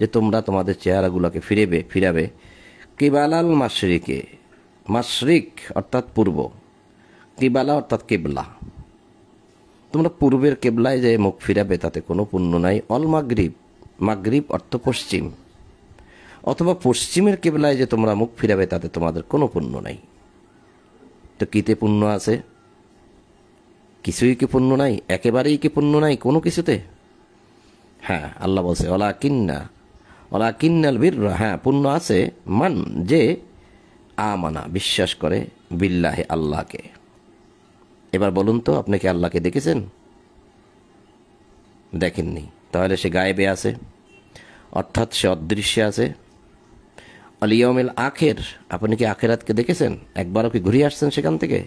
যে তোমরা তোমাদের চেহারাগুলোকে ফিরাবে কিবালাল মাশরিকে, মাশরিক অর্থাৎ পূর্ব, কিবালা অর্থাৎ কেবলা, তোমরা পূর্বের কেবলায় যে মুখ ফিরাবে তাতে কোনো পুণ্য নাই। অল মাগরিব, মাগরিব অর্থ পশ্চিম, অথবা পশ্চিমের কেবলায় যে তোমরা মুখ ফিরাবে তাতে তোমাদের কোনো পুণ্য নাই। তো কিতে পুণ্য আছে? কিছুই কি পুণ্য নাই? একেবারেই কি পুণ্য নাই কোনো কিছুতে? হ্যাঁ, আল্লাহ বলছে ওয়ালাকিন্নাল বিররা, হ্যাঁ পুণ্য আছে, মান যে আমানা বিশ্বাস করে, বিল্লাহি আল্লাহকে। এবার বলুন তো, আপনি কি আল্লাহকে দেখেছেন? দেখেননি, তাহলে সে গায়েবে আছে, অর্থাৎ সে অদৃশ্যে আছে। আলিয়মিল আখের, আপনি কি আখেরাতকে দেখেছেন? একবারও কি ঘুরে আসছেন সেখান থেকে?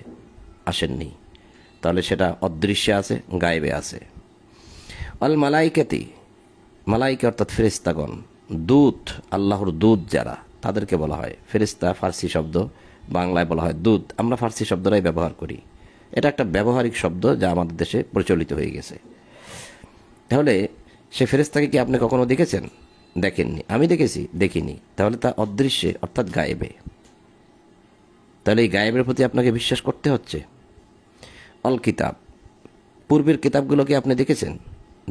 আসেননি, তাহলে সেটা অদৃশ্যে আছে, গায়েবে আছে। অল মালাইকাতি, মালাইকা অর্থাৎ ফেরেশতাগণ, দূত, আল্লাহর দূত যারা, তাদেরকে বলা হয় ফেরেশতা, ফার্সি শব্দ, বাংলায় বলা হয় দূত। আমরা ফার্সি শব্দটাই ব্যবহার করি, এটা একটা ব্যবহারিক শব্দ যা আমাদের দেশে প্রচলিত হয়ে গেছে। তাহলে সে ফেরেশতাকে কি আপনি কখনো দেখেছেন? দেখেননি। আমি দেখেছি? দেখিনি। তাহলে তা অদৃশ্যে অর্থাৎ গায়েবে। তাহলে এই গায়েবের প্রতি আপনাকে বিশ্বাস করতে হচ্ছে। অল কিতাব, পূর্বের কিতাবগুলো কি আপনি দেখেছেন?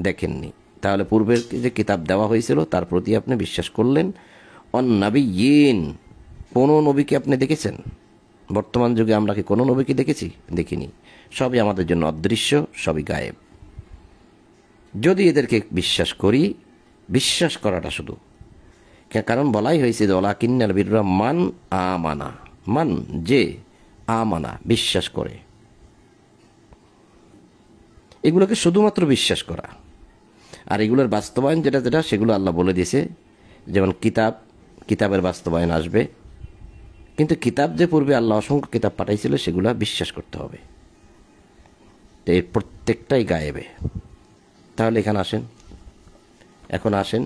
দেখেননি, তাহলে পূর্বের যে কিতাব দেওয়া হয়েছিল তার প্রতি আপনি বিশ্বাস করলেন। অন নাবিয়্যিন, কোনো নবীকে আপনি দেখেছেন? বর্তমান যুগে আমরা কি কোনো নবীকে দেখেছি? দেখিনি। সবই আমাদের জন্য অদৃশ্য, সবই গায়েব। যদি এদেরকে বিশ্বাস করি, বিশ্বাস করাটা শুধু, কারণ বলাই হয়েছে ওয়ালাকিন্নাল বিররা মান আমানা, মান যে আমানা বিশ্বাস করে, এগুলোকে শুধুমাত্র বিশ্বাস করা। আর এগুলোর বাস্তবায়ন যেটা যেটা সেগুলো আল্লাহ বলে দিয়েছে, যেমন কিতাবের বাস্তবায়ন আসবে। কিন্তু কিতাব যে পূর্বে আল্লাহ অসংখ্য কিতাব পাঠাইছিল সেগুলো বিশ্বাস করতে হবে। তো এর প্রত্যেকটাই গায়েবে। তাহলে এখন আসেন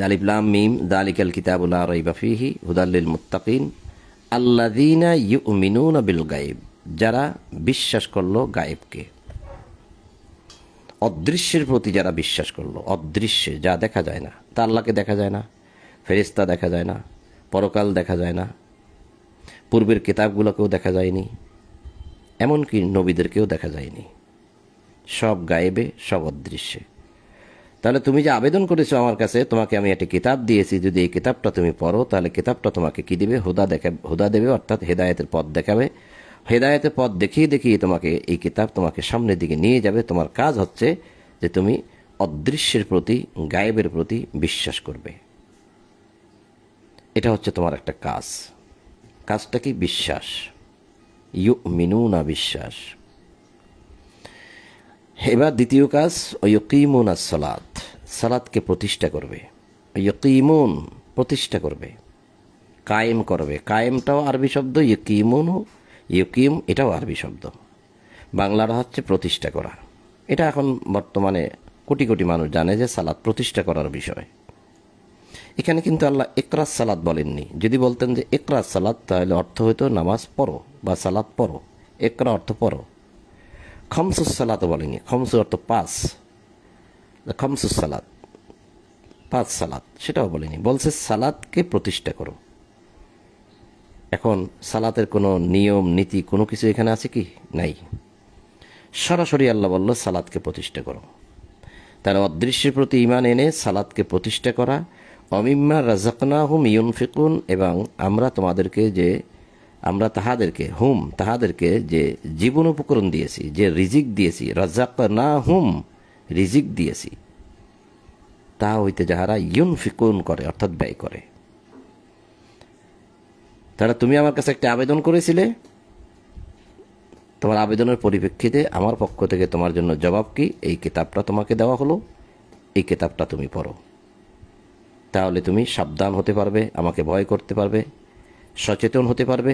আলিফ লাম মিম যালিকাল কিতাবু লা রাইবা ফীহি হুদাল লিল মুত্তাকিন আল্লাযীনা ইউমিনুনা বিল গায়ব, যারা বিশ্বাস করলো গায়েবকে, অদৃশ্যের প্রতি যারা বিশ্বাস করলো। অদৃশ্যে যা দেখা যায় না, তা আল্লাহকে দেখা যায় না, ফেরেশতা দেখা যায় না, পরকাল দেখা যায় না, পূর্বের কিতাবগুলোকেও দেখা যায়নি, এমনকি নবীদেরকেও দেখা যায়নি। সব গায়েবে, সব অদৃশ্যে। তাহলে তুমি যে আবেদন করেছো আমার কাছে, তোমাকে আমি একটা কিতাব দিয়েছি, যদি এই কিতাবটা তুমি পড়ো তাহলে কিতাবটা তোমাকে কি দিবে? হুদা দেবে, অর্থাৎ হেদায়েতের পথ দেখাবে। হেদায়েতের পথ দেখিয়ে দেখিয়ে তোমাকে এই কিতাব তোমাকে সামনের দিকে নিয়ে যাবে। তোমার কাজ হচ্ছে যে তুমি অদৃশ্যের প্রতি, গায়েবের প্রতি বিশ্বাস করবে। এটা হচ্ছে তোমার একটা কাজ। কাজটা কি? বিশ্বাস। ইউমিনুনা, বিশ্বাস। এবার দ্বিতীয় কাজ, ইয়ুকিমুনাস সালাত, সালাতকে প্রতিষ্ঠা করবে। ইয়ুকিমুন, প্রতিষ্ঠা করবে, কায়েম করবে। কায়েমটাও আরবি শব্দ, ইয়ুকিম এটাও আরবি শব্দ। বাংলাটা হচ্ছে প্রতিষ্ঠা করা। এটা এখন বর্তমানে কোটি কোটি মানুষ জানে যে সালাত প্রতিষ্ঠা করার বিষয়। এখানে কিন্তু আল্লাহ ইকরাস সালাত বলেননি। যদি বলতেন যে ইকরাস সালাত, তাহলে অর্থ হইতো নামাজ পড়ো বা সালাত পড়ো। ইকরা অর্থ পড়ো। খমসুস সালাতও বলেনি। খমসু অর্থ পাঁচ, খমসুস সালাত, পাঁচ সালাত, সেটাও বলেনি। বলছে সালাতকে প্রতিষ্ঠা করো। এখন সালাতের কোনো নিয়ম নীতি কোনো কিছু এখানে আছে কি? নাই। সরাসরি আল্লাহ বলল সালাতকে প্রতিষ্ঠা করো। তারা অদৃশ্যের প্রতি ঈমান এনে সালাতকে প্রতিষ্ঠা করা। অমিম্মা রাযাকনাহুম ইউনফিকুন, এবং আমরা তাহাদেরকে যে জীবন উপকরণ দিয়েছি, যে রিজিক দিয়েছি, রাযাকনাহুম রিজিক দিয়েছি, তা হইতে যাহারা ইউনফিকুন করে, অর্থাৎ ব্যয় করে। তারা তুমি আমার কাছে একটা আবেদন করেছিলে, তোমার আবেদনের পরিপ্রেক্ষিতে আমার পক্ষ থেকে তোমার জন্য জবাব কি? এই কিতাবটা তোমাকে দেওয়া হলো, এই কিতাবটা তুমি পড়ো। তাহলে তুমি সাবধান হতে পারবে, আমাকে ভয় করতে পারবে, সচেতন হতে পারবে।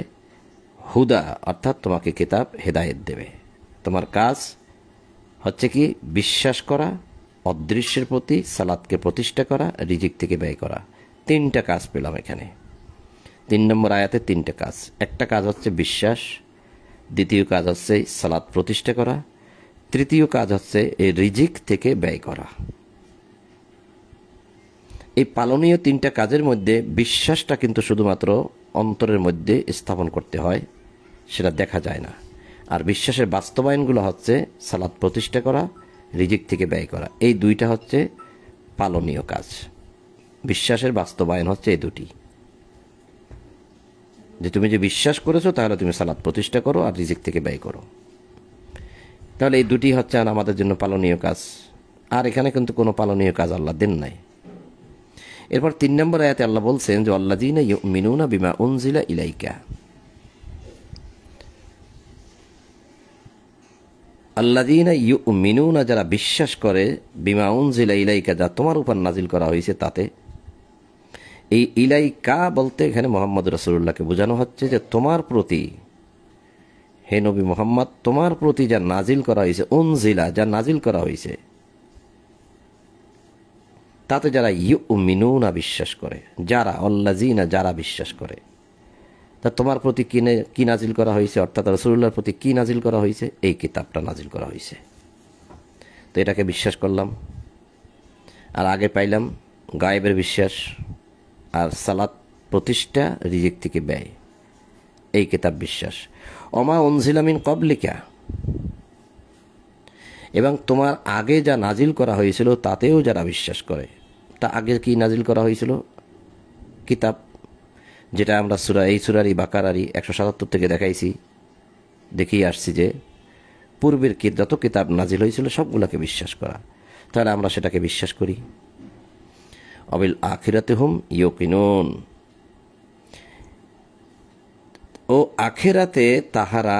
হুদা অর্থাৎ তোমাকে কিতাব হেদায়েত দেবে। তোমার কাজ হচ্ছে কি? বিশ্বাস করা, অদৃশ্যের প্রতি সালাতকে প্রতিষ্ঠা করা, রিজিক থেকে ব্যয় করা। তিনটা কাজ পেলাম এখানে। 3 নম্বর আয়াতে 3টে কাজ। একটা কাজ হচ্ছে বিশ্বাস, দ্বিতীয় কাজ হচ্ছে সালাত প্রতিষ্ঠা করা, তৃতীয় কাজ হচ্ছে এই রিজিক থেকে ব্যয় করা। এই পালনীয় 3টা কাজের মধ্যে বিশ্বাসটা কিন্তু শুধুমাত্র অন্তরের মধ্যে স্থাপন করতে হয়, সেটা দেখা যায় না। আর বিশ্বাসের বাস্তবায়নগুলো হচ্ছে সালাত প্রতিষ্ঠা করা, রিজিক থেকে ব্যয় করা। এই দুইটা হচ্ছে পালনীয় কাজ। বিশ্বাসের বাস্তবায়ন হচ্ছে এই দুটি, যে তুমি যে বিশ্বাস করেছো তাহলে তুমি সালাত প্রতিষ্ঠা করো আর রিজিক থেকে ব্যয় করো। তাহলে এই দুটি হচ্ছে আমাদের জন্য পালনীয় কাজ। আর এখানে কিন্তু কোনো পালনীয় কাজ আল্লাহ দেন নাই। এরপর 3 নম্বর আয়াতে আল্লাহ বলছেন যে আল্লাযীনা ইউমিনুনা বিমা উনজিলা ইলাইকা, আল্লাযীনা ইউমিনুনা যারা বিশ্বাস করে, বিমা উনজিলা ইলাইকা যা তোমার উপর নাজিল করা হয়েছে তাতে। এই ইলাইকা বলতে এখানে মুহাম্মদ রাসূলুল্লাহকে বোঝানো হচ্ছে যে তোমার প্রতি, হে নবী মুহাম্মদ, তোমার প্রতি যা নাজিল করা হয়েছে, উনজিলা যা নাজিল করা হয়েছে, তাতে যারা ইউমিনুনা বিশ্বাস করে, যারা আল্লাযীনা যারা বিশ্বাস করে, তা তোমার প্রতি কি নাজিল করা হয়েছে, অর্থাৎ রাসূলুল্লাহর প্রতি কি নাজিল করা হয়েছে? এই কিতাবটা নাজিল করা হয়েছে। তো এটাকে বিশ্বাস করলাম। আর আগে পাইলাম গায়েবের বিশ্বাস, আর সালাত প্রতিষ্ঠা, রিজিক থেকে ব্যয়, এই কিতাব বিশ্বাস। অমা উনজিলা মিন ক্বাবলিকা, এবং তোমার আগে যা নাজিল করা হয়েছিল তাতেও যারা বিশ্বাস করে। তা আগে কি নাজিল করা হয়েছিল? কিতাব, যেটা আমরা এই সূরারই বাকারারই 177 থেকে দেখিয়ে আসছি যে পূর্বের যত কিতাব নাজিল হয়েছিল সবগুলোকে বিশ্বাস করা। তাহলে আমরা সেটাকে বিশ্বাস করি। অবিল আখিরাতে হুম ইউকিনুন, ও আখিরাতে তাহারা,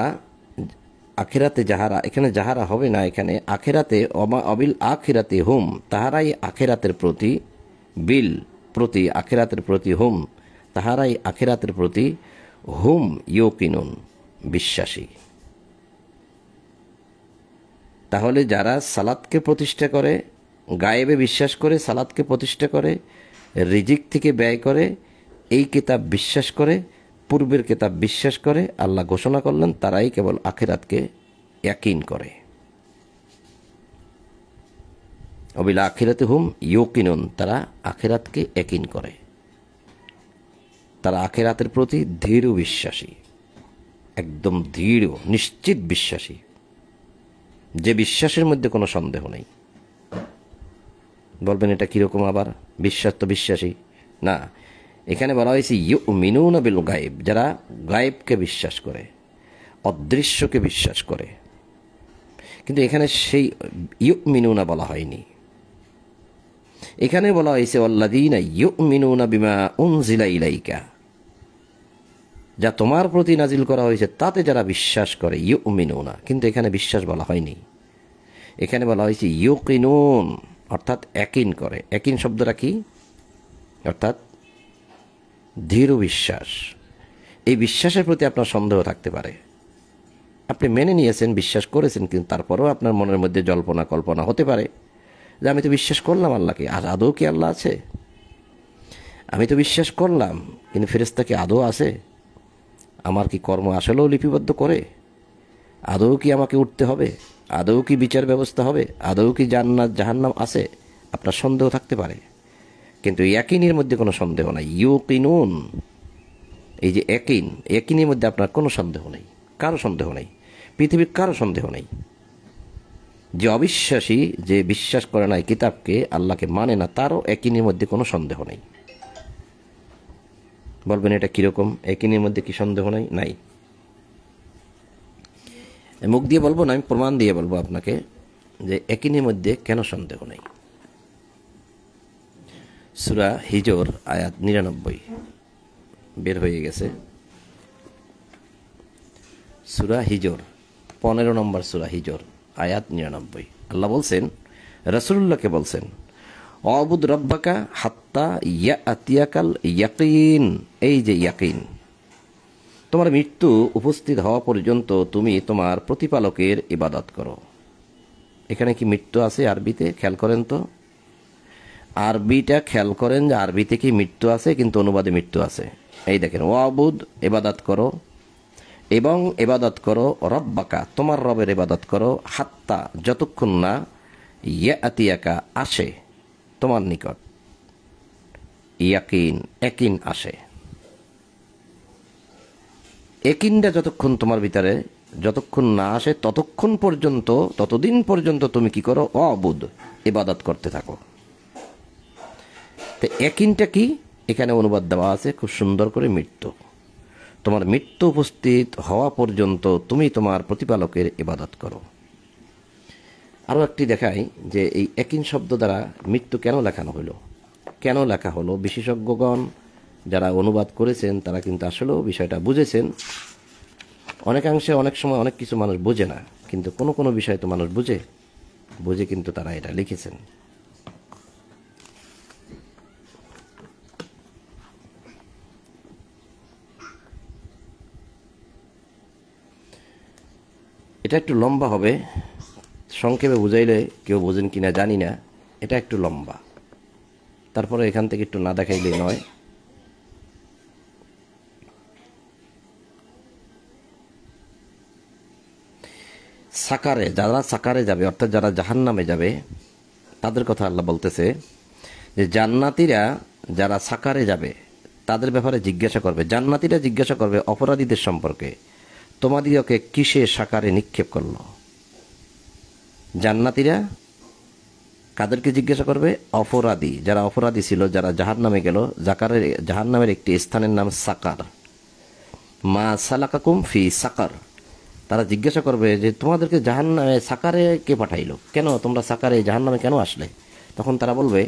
আখিরাতে যাহারা, এখানে যাহারা হবে না, এখানে আখিরাতে, অবিল আখিরাতে হুম, তাহারাই আখিরাতের প্রতি, বিল প্রতি, আখিরাতের প্রতি, হুম তাহারাই আখিরাতের প্রতি, হুম ইউকিনুন বিশ্বাসী। তাহলে যারা সালাতকে প্রতিষ্ঠা করে, গায়েবে বিশ্বাস করে, সালাতকে প্রতিষ্ঠা করে, রিজিক থেকে ব্যয় করে, এই কিতাব বিশ্বাস করে, পূর্বের কিতাব বিশ্বাস করে, আল্লাহ ঘোষণা করলেন তারাই কেবল আখিরাতকে ইয়াকিন করে। অবিল আখিরাতে হুম ইউকিনুন, তারা আখিরাতকে ইয়াকিন করে, তারা আখিরাতের প্রতি দৃঢ় বিশ্বাসী, একদম দৃঢ় নিশ্চিত বিশ্বাসী, যে বিশ্বাসের মধ্যে কোনো সন্দেহ নেই। বলবেন এটা কিরকম আবার? বিশ্বাস তো বিশ্বাসী না। এখানে বলা হয়েছে ইউমিনুনা বিল গায়েব, যারা গায়েবকে বিশ্বাস করে, অদৃশ্যকে বিশ্বাস করে। কিন্তু এখানে সেই ইউমিনুনা বলা হয়নি, এখানে বলা হয়েছে আল্লাযীনা ইউমিনুনা বিমা উনজিলা ইলাইকা, যা তোমার প্রতি নাজিল করা হয়েছে তাতে যারা বিশ্বাস করে, ইউমিনুনা। কিন্তু এখানে বিশ্বাস বলা হয়নি, এখানে বলা হয়েছে ইউকিনুন, অর্থাৎ ইয়াকিন করে। ইয়াকিন শব্দটা কি? অর্থাৎ দৃঢ় বিশ্বাস। এই বিশ্বাসের প্রতি আপনার সন্দেহ থাকতে পারে, আপনি মেনে নিয়েছেন, বিশ্বাস করেছেন, কিন্তু তারপরেও আপনার মনের মধ্যে জল্পনা কল্পনা হতে পারে যে আমি তো বিশ্বাস করলাম আল্লাহকে, আর আদৌ কি আল্লাহ আছে? আমি তো বিশ্বাস করলাম, কিন্তু ফেরেশতা কি আদৌ আছে? আমার কি কর্ম আসলেও লিপিবদ্ধ করে? আদৌ কি আমাকে উঠতে হবে? আদৌ কি বিচার ব্যবস্থা হবে? আদৌ কি জান্নাত জাহান্নাম আছে? আপনার সন্দেহ থাকতে পারে, কিন্তু ইয়াকিনের মধ্যে কোনো সন্দেহ নাই। ইউকিনুন, এই যে ইয়াকিন, ইয়াকিনের মধ্যে আপনার কোনো সন্দেহ নেই, কারো সন্দেহ নেই, পৃথিবীর কারো সন্দেহ নেই। যে অবিশ্বাসী, যে বিশ্বাস করে না এই কিতাবকে, আল্লাহকে মানে না, তারও ইয়াকিনের মধ্যে কোনো সন্দেহ নেই। বলবেন এটা কিরকম? ইয়াকিনের মধ্যে কি সন্দেহ নাই? নাই। মুখ দিয়ে বলবো না, আমি প্রমাণ দিয়ে বলবো আপনাকে যে ইয়াকিনের মধ্যে কেন সন্দেহ নেই। সূরা হিজর আয়াত 99 বের হয়ে গেছে। সূরা হিজর 15 নম্বর সূরা হিজর আয়াত 99। আল্লাহ বলছেন, রাসূলুল্লাহকে বলছেন, অবুদ রব্বাকা হাত্তা ইয়াতিয়াকাল ইয়াকিন, এই যে ইয়াকিন, তোমার মৃত্যু উপস্থিত হওয়া পর্যন্ত তুমি তোমার প্রতিপালকের ইবাদত করো। এখানে কি মৃত্যু আছে আরবিতে? খেয়াল করেন তো, আরবিটা খেয়াল করেন যে আরবিতে কি মৃত্যু আছে, কিন্তু অনুবাদে মৃত্যু আছে। এই দেখেন, ওয়াবুদ ইবাদত করো, এবং ইবাদত করো রব্বাকা তোমার রবের ইবাদত করো, হাত্তা যতক্ষণ না ইয়াতিয়াকা আসে তোমার নিকট, ইয়াকিন ইয়াকিন আসে। একিনটা যতক্ষণ তোমার ভিতরে যতক্ষণ না আসে ততদিন পর্যন্ত তুমি কি করো? অবুদ, ইবাদত করতে থাকো। তো একিনটা কি? এখানে অনুবাদ দেওয়া আছে খুব সুন্দর করে, মৃত্যু। তোমার মৃত্যু উপস্থিত হওয়া পর্যন্ত তুমি তোমার প্রতিপালকের ইবাদত করো। আরও একটি দেখাই যে এই একিন শব্দ দ্বারা মৃত্যু কেন লেখানো হলো, কেন লেখা হলো। বিশেষজ্ঞগণ যারা অনুবাদ করেছেন তারা কিন্তু আসলেও বিষয়টা বুঝেছেন। অনেকাংশে অনেক সময় অনেক কিছু মানুষ বোঝে না, কিন্তু কোনো কোনো বিষয় তো মানুষ বুঝে কিন্তু তারা এটা লিখেছেন। এটা একটু লম্বা হবে, সংক্ষেপে বুঝাইলে কেউ বোঝেন কিনা জানি না। এটা একটু লম্বা, তারপরে এখান থেকে একটু না দেখাইলে নয়। সাকারে, যারা সাকারে যাবে অর্থাৎ যারা জাহান্নামে যাবে তাদের কথা আল্লাহ বলতেছে যে জান্নাতীরা যারা সাকারে যাবে তাদের ব্যাপারে জিজ্ঞাসা করবে। জান্নাতীরা জিজ্ঞাসা করবে অপরাধীদের সম্পর্কে, তোমাদিওকে কিসে সাকারে নিক্ষেপ করল। জান্নাতীরা কাদেরকে জিজ্ঞাসা করবে? অপরাধী, যারা অপরাধী ছিল, যারা জাহান্নামে গেল। জাহান্নামের একটি স্থানের নাম সাকার। মা সালাকাকুম ফি সাকার। তারা জিজ্ঞাসা করবে যে তোমাদেরকে জাহান্নামে সাকারে কে পাঠাইল, কেন তোমরা সাকারে জাহান্নামে কেন আসলে? তখন তারা বলবে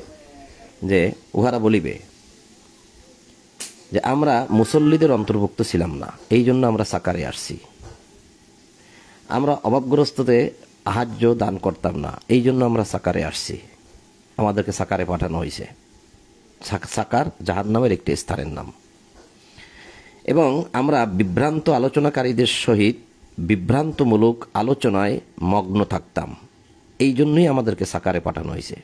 যে উহারা বলিবে যে আমরা মুসল্লিদের অন্তর্ভুক্ত ছিলাম না, এই জন্য আমরা সাকারে আসছি। আমরা অভাবগ্রস্ততে আহার্য দান করতাম না, এই জন্য আমরা সাকারে আসছি। আমাদেরকে সাকারে পাঠানো হয়েছে। সাকার জাহান্নামের একটি স্থানের নাম। এবং আমরা বিভ্রান্ত আলোচনাকারীদের সহিত বিভ্রান্তমূলক আলোচনায় মগ্ন থাকতাম, এই জন্যই আমাদেরকে সাকারে পাঠানো হয়েছে।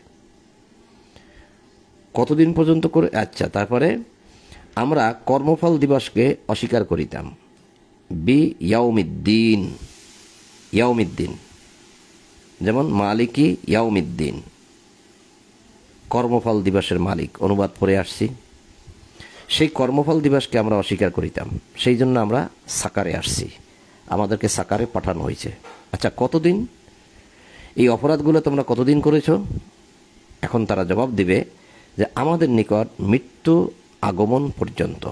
কতদিন পর্যন্ত করে? আচ্ছা, তারপরে আমরা কর্মফল দিবসকে অস্বীকার করিতাম। ইয়াউমিদ্দিন, যেমন মালিকি ইয়াউমিদ্দিন, কর্মফল দিবসের মালিক, অনুবাদ পড়ে আসছি। সেই কর্মফল দিবসকে আমরা অস্বীকার করিতাম, সেই জন্য আমরা সাকারে আসছি, আমাদেরকে সাকারে পাঠানো হয়েছে। আচ্ছা, কতদিন? এই অপরাধগুলো তোমরা কতদিন করেছো? এখন তারা জবাব দিবে যে আমাদের নিকট মৃত্যু আগমন পর্যন্ত,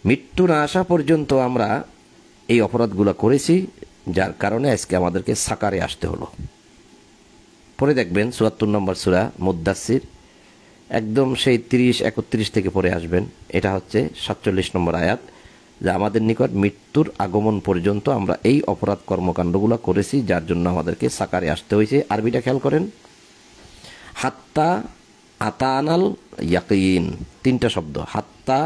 মৃত্যু না আসা পর্যন্ত আমরা এই অপরাধগুলো করেছি, যার কারণে আজকে আমাদেরকে সাকারে আসতে হলো। পরে দেখবেন ৭৪ নম্বর সূরা মুদ্দাসসির, একদম সেই ৩০-৩১ থেকে পরে আসবেন। এটা হচ্ছে ৪৭ নম্বর আয়াত, যে আমাদের নিকট মৃত্যুর আগমন পর্যন্ত আমরা এই অপরাধ কর্মকাণ্ডগুলো করেছি, যার জন্য আমাদেরকে সাকারে আসতে হয়েছে। আরবিটা খেয়াল করেন, হাত্তা আতানাল ইয়াকিন, তিনটা শব্দ, হাত্তা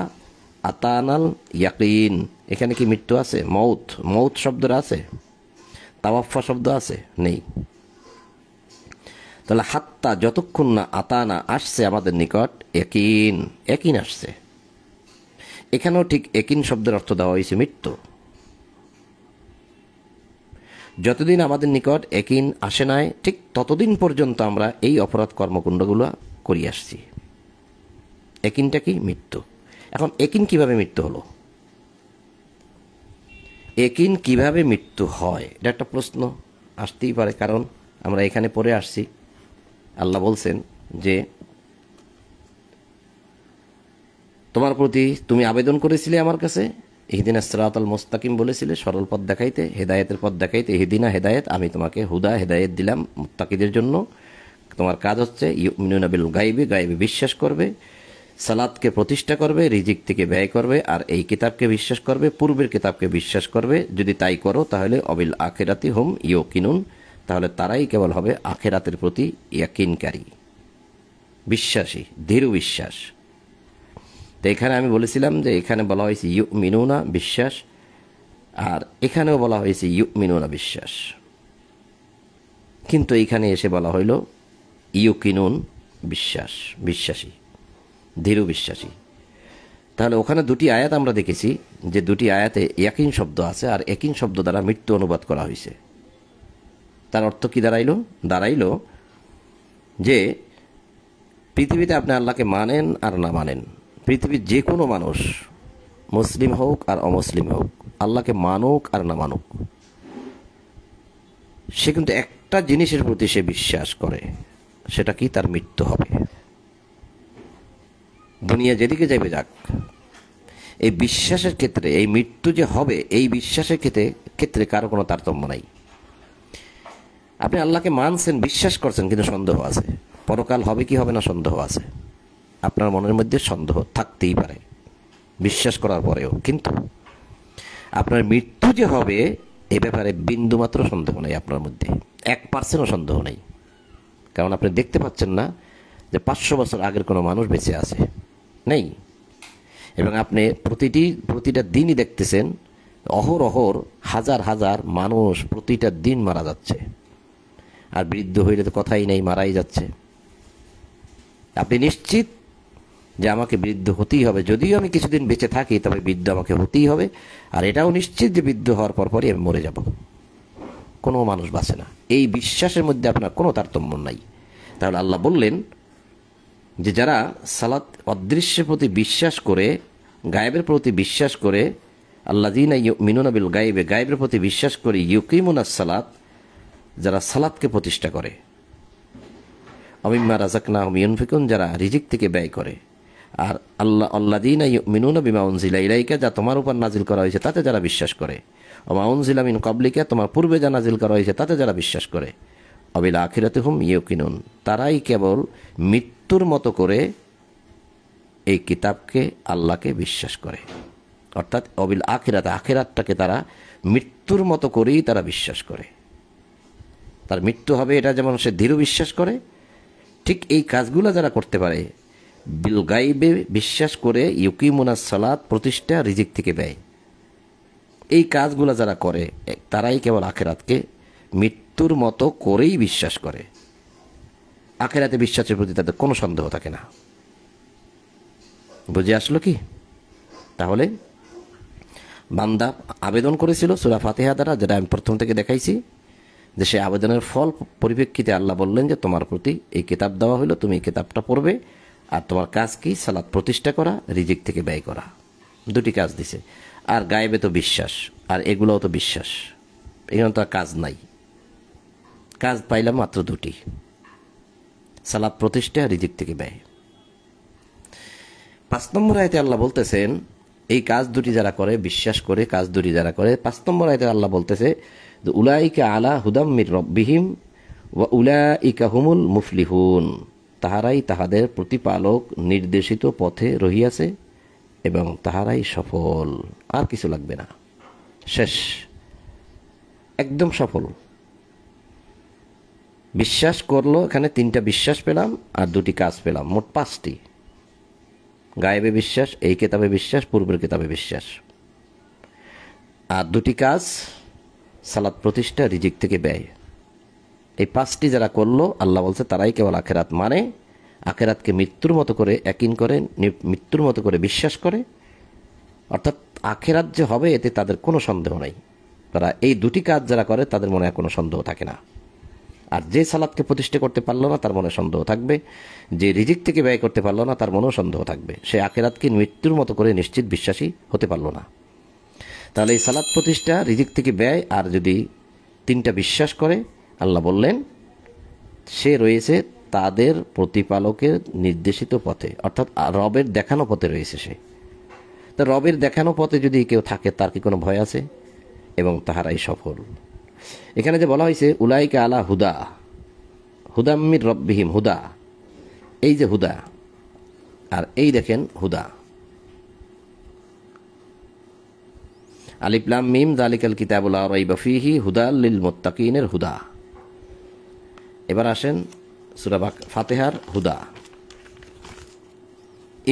আতানাল ইয়াকিন। এখানে কি মৃত্যু আছে? মৌত শব্দটা আছে? তাওয়াফা শব্দ আছে? নেই। তাহলে হাত্তা, যতক্ষণ না আতানা আসছে আমাদের নিকট, একিন আসছে। এখানেও ঠিক একিন শব্দের অর্থ দেওয়া হয়েছে মৃত্যু। যতদিন আমাদের নিকট একিন আসে নাই, ঠিক ততদিন পর্যন্ত আমরা এই অপরাধ কর্মকাণ্ডগুলো করে আসছি। একিনটা কি? মৃত্যু। এখন একিন কিভাবে মৃত্যু হলো? একিন কিভাবে মৃত্যু হয়, এটা একটা প্রশ্ন আসতেই পারে। কারণ আমরা এখানে পড়ে আসছি, আল্লাহ বলছেন যে তোমার প্রতি তুমি আবেদন করেছিলে আমার কাছে, ইহদিনা সিরাতাল মুস্তাকিম বলেছিলে, সরল পথ দেখাইতে, হেদায়েতের পথ দেখাইতে। ইহদিনা হেদায়েত, আমি তোমাকে হেদায়েত দিলাম মুত্তাকিদের জন্য। তোমার কাজ হচ্ছে ইউমিনুনা বিল গায়বি, গায়বে বিশ্বাস করবে, সালাতকে প্রতিষ্ঠা করবে, রিজিক থেকে ব্যয় করবে, আর এই কিতাবকে বিশ্বাস করবে, পূর্বের কিতাবকে বিশ্বাস করবে। যদি তাই করো তাহলে অবিল আখিরাতি হুম ইউকিনুন, তাহলে তারাই কেবল হবে আখিরাতের প্রতি ইয়াকিনকারী, বিশ্বাসী, দৃঢ় বিশ্বাস। তো এখানে আমি বলেছিলাম যে এখানে বলা হয়েছে ইউমিনুনা বিশ্বাস, আর এখানেও বলা হয়েছে ইউমিনুনা বিশ্বাস, কিন্তু এইখানে এসে বলা হইল ইউকিনুন বিশ্বাস, বিশ্বাসী, দৃঢ় বিশ্বাসী। তাহলে ওখানে দুটি আয়াত আমরা দেখেছি, যে দুটি আয়াতে ইয়াকিন শব্দ আছে, আর ইয়াকিন শব্দ দ্বারা মৃত্যু অনুবাদ করা হয়েছে। তার অর্থ কি দাঁড়াইল যে পৃথিবীতে আপনি আল্লাহকে মানেন আর না মানেন, পৃথিবীর যে কোনো মানুষ মুসলিম হোক আর অমুসলিম হোক, আল্লাহকে মানুক আর না মানুক, সে কিন্তু একটা জিনিসের প্রতি সে বিশ্বাস করে, সেটা কি? তার মৃত্যু হবে। দুনিয়া যেদিকে যাবে যাক, এই বিশ্বাসের ক্ষেত্রে এই মৃত্যু যে হবে, এই বিশ্বাসের ক্ষেত্রে কারো কোনো তারতম্য নাই। আপনি আল্লাহকে মানছেন, বিশ্বাস করছেন, কিন্তু সন্দেহ আছে, পরকাল হবে কি হবে না সন্দেহ আছে। আপনার মনের মধ্যে সন্দেহ থাকতেই পারে বিশ্বাস করার পরেও, কিন্তু আপনার মৃত্যু যে হবে এ ব্যাপারে বিন্দুমাত্র সন্দেহ নেই আপনার মধ্যে, 1%ও সন্দেহ নেই। কারণ আপনি দেখতে পাচ্ছেন না যে 500 বছর আগের কোনো মানুষ বেঁচে আছে, নেই। এবং আপনি প্রতিটা দিনই দেখতেছেন অহরহর হাজার হাজার মানুষ প্রতিটা দিন মারা যাচ্ছে, আর বৃদ্ধ হইলে তো কথাই নেই, মারাই যাচ্ছে। আপনি নিশ্চিত যে আমাকে বৃদ্ধ হতেই হবে, যদিও আমি কিছুদিন বেঁচে থাকি তবে বৃদ্ধ আমাকে হতেই হবে, আর এটাও নিশ্চিত যে বৃদ্ধ হওয়ার পরপরই আমি মরে যাব। কোনো মানুষ বাঁচে না, এই বিশ্বাসের মধ্যে আপনার কোনো তারতম্য নাই। তাহলে আল্লাহ বললেন যে যারা সালাত অদৃশ্যের প্রতি বিশ্বাস করে, গায়েবের প্রতি বিশ্বাস করে, আল্লাযীনা ইউমিনুনা বিল গায়বে, গায়েবের প্রতি বিশ্বাস করে, ইউকিমুনাস সালাত, যারা সালাতকে প্রতিষ্ঠা করে, অমিম্মা রাযাকনাহুম ইউনফিকুন, যারা রিজিক থেকে ব্যয় করে, আর আল্লাযীনা ইউমিনুনা বিমা উনজিলা ইলাইকা, যা তোমার উপর নাজিল করা হয়েছে তাতে যারা বিশ্বাস করে, ওয়া মা উনজিলা মিন ক্বাবলিকা, তোমার পূর্বে যা নাজিল করা হয়েছে তাতে যারা বিশ্বাস করে, অবিল আখিরাতি হুম ইউকিনুন, তারাই কেবল মৃত্যুর মতো করে এই কিতাবকে, আল্লাহকে বিশ্বাস করে। অর্থাৎ অবিল আখিরাত, আখিরাতটাকে তারা মৃত্যুর মতো করেই তারা বিশ্বাস করে। তার মৃত্যু হবে এটা যেমন সে দৃঢ় বিশ্বাস করে, ঠিক এই কাজগুলো যারা করতে পারে, বিল গাইবে বিশ্বাস করে, ইউকিমুনাস সালাত প্রতিষ্ঠা, রিজিক থেকে ব্যয়, এই কাজগুলো যারা করে তারাই কেবল আখিরাতকে মৃত্যুর মতো করেই বিশ্বাস করে। আখিরাতে বিশ্বাসের প্রতি তাদের কোনো সন্দেহ থাকে না। বুঝে আসলো কি? তাহলে বান্দা আবেদন করেছিল সূরা ফাতিহা দ্বারা, যেটা আমি প্রথম থেকে দেখাইছি, যে সে আবেদনের ফল পরিপ্রেক্ষিতে আল্লাহ বললেন যে তোমার প্রতি এই কিতাব দেওয়া হলো, তুমি এই কিতাবটা পড়বে, আর তোমার কাজ কি? সালাত প্রতিষ্ঠা করা, রিজিক থেকে ব্যয় করা, দুটি কাজ দিছে। আর গায়েবে তো বিশ্বাস, আর এগুলোও তো বিশ্বাস, এখানে তো আর কাজ নাই। কাজ পাইলাম মাত্র দুটি, সালাত প্রতিষ্ঠা, রিজিক থেকে ব্যয়। 5 নম্বর আয়াতে আল্লাহ বলতেছেন এই কাজ দুটি যারা করে, বিশ্বাস করে কাজ দুটি যারা করে, 5 নম্বর আয়াতে আল্লাহ বলতেছে যে উলাইকা আলা হুদাম মির রব্বিহিম ওয়া উলাইকা হুমুল মুফলিহুন, তাহারাই তাহাদের প্রতিপালক নির্দেশিত পথে রহিয়াছে এবং তাহারাই সফল। আর কিছু লাগবে না, শেষ, একদম সফল। বিশ্বাস করলো, এখানে 3টা বিশ্বাস পেলাম আর 2টি কাজ পেলাম, মোট 5টি। গায়েবে বিশ্বাস, এই কিতাবে বিশ্বাস, পূর্বের কিতাবে বিশ্বাস, আর 2টি কাজ, সালাত প্রতিষ্ঠা, রিজিক থেকে ব্যয়। এই 5টি যারা করলো, আল্লাহ বলছে তারাই কেবল আখিরাত মানে, আখিরাতকে মৃত্যুর মতো করে ইয়াকিন করে, মৃত্যুর মতো করে বিশ্বাস করে। অর্থাৎ আখিরাত যে হবে এতে তাদের কোনো সন্দেহ নাই। তারা এই 2টি কাজ যারা করে তাদের মনে কোনো সন্দেহ থাকে না। আর যে সালাতকে প্রতিষ্ঠা করতে পারলো না তার মনে সন্দেহ থাকবে, যে রিজিক থেকে ব্যয় করতে পারলো না তার মনেও সন্দেহ থাকবে, সে আখিরাতকে মৃত্যুর মতো করে নিশ্চিত বিশ্বাসী হতে পারলো না। তাহলে এই সালাত প্রতিষ্ঠা, রিজিক থেকে ব্যয়, আর যদি 3টা বিশ্বাস করে, আল্লাহ বললেন সে রয়েছে তাদের প্রতিপালকের নির্দেশিত পথে, অর্থাৎ রবের দেখানো পথে রয়েছে সে। তো রবের দেখানো পথে যদি কেউ থাকে তার কি কোনো ভয় আছে? এবং তাহারাই সফল। এখানে যে বলা হয়েছে উলাইকা আলা হুদা, হুদাম্মির রব্বিহিম, হুদা, এই যে হুদা, আর এই দেখেন হুদা, আলিফ লাম মিম যালিকাল কিতাবু লা রাইবা ফীহি হুদাল লিল মুত্তাকিনের হুদা। এবার আসেন সূরা ফাতিহার হুদা,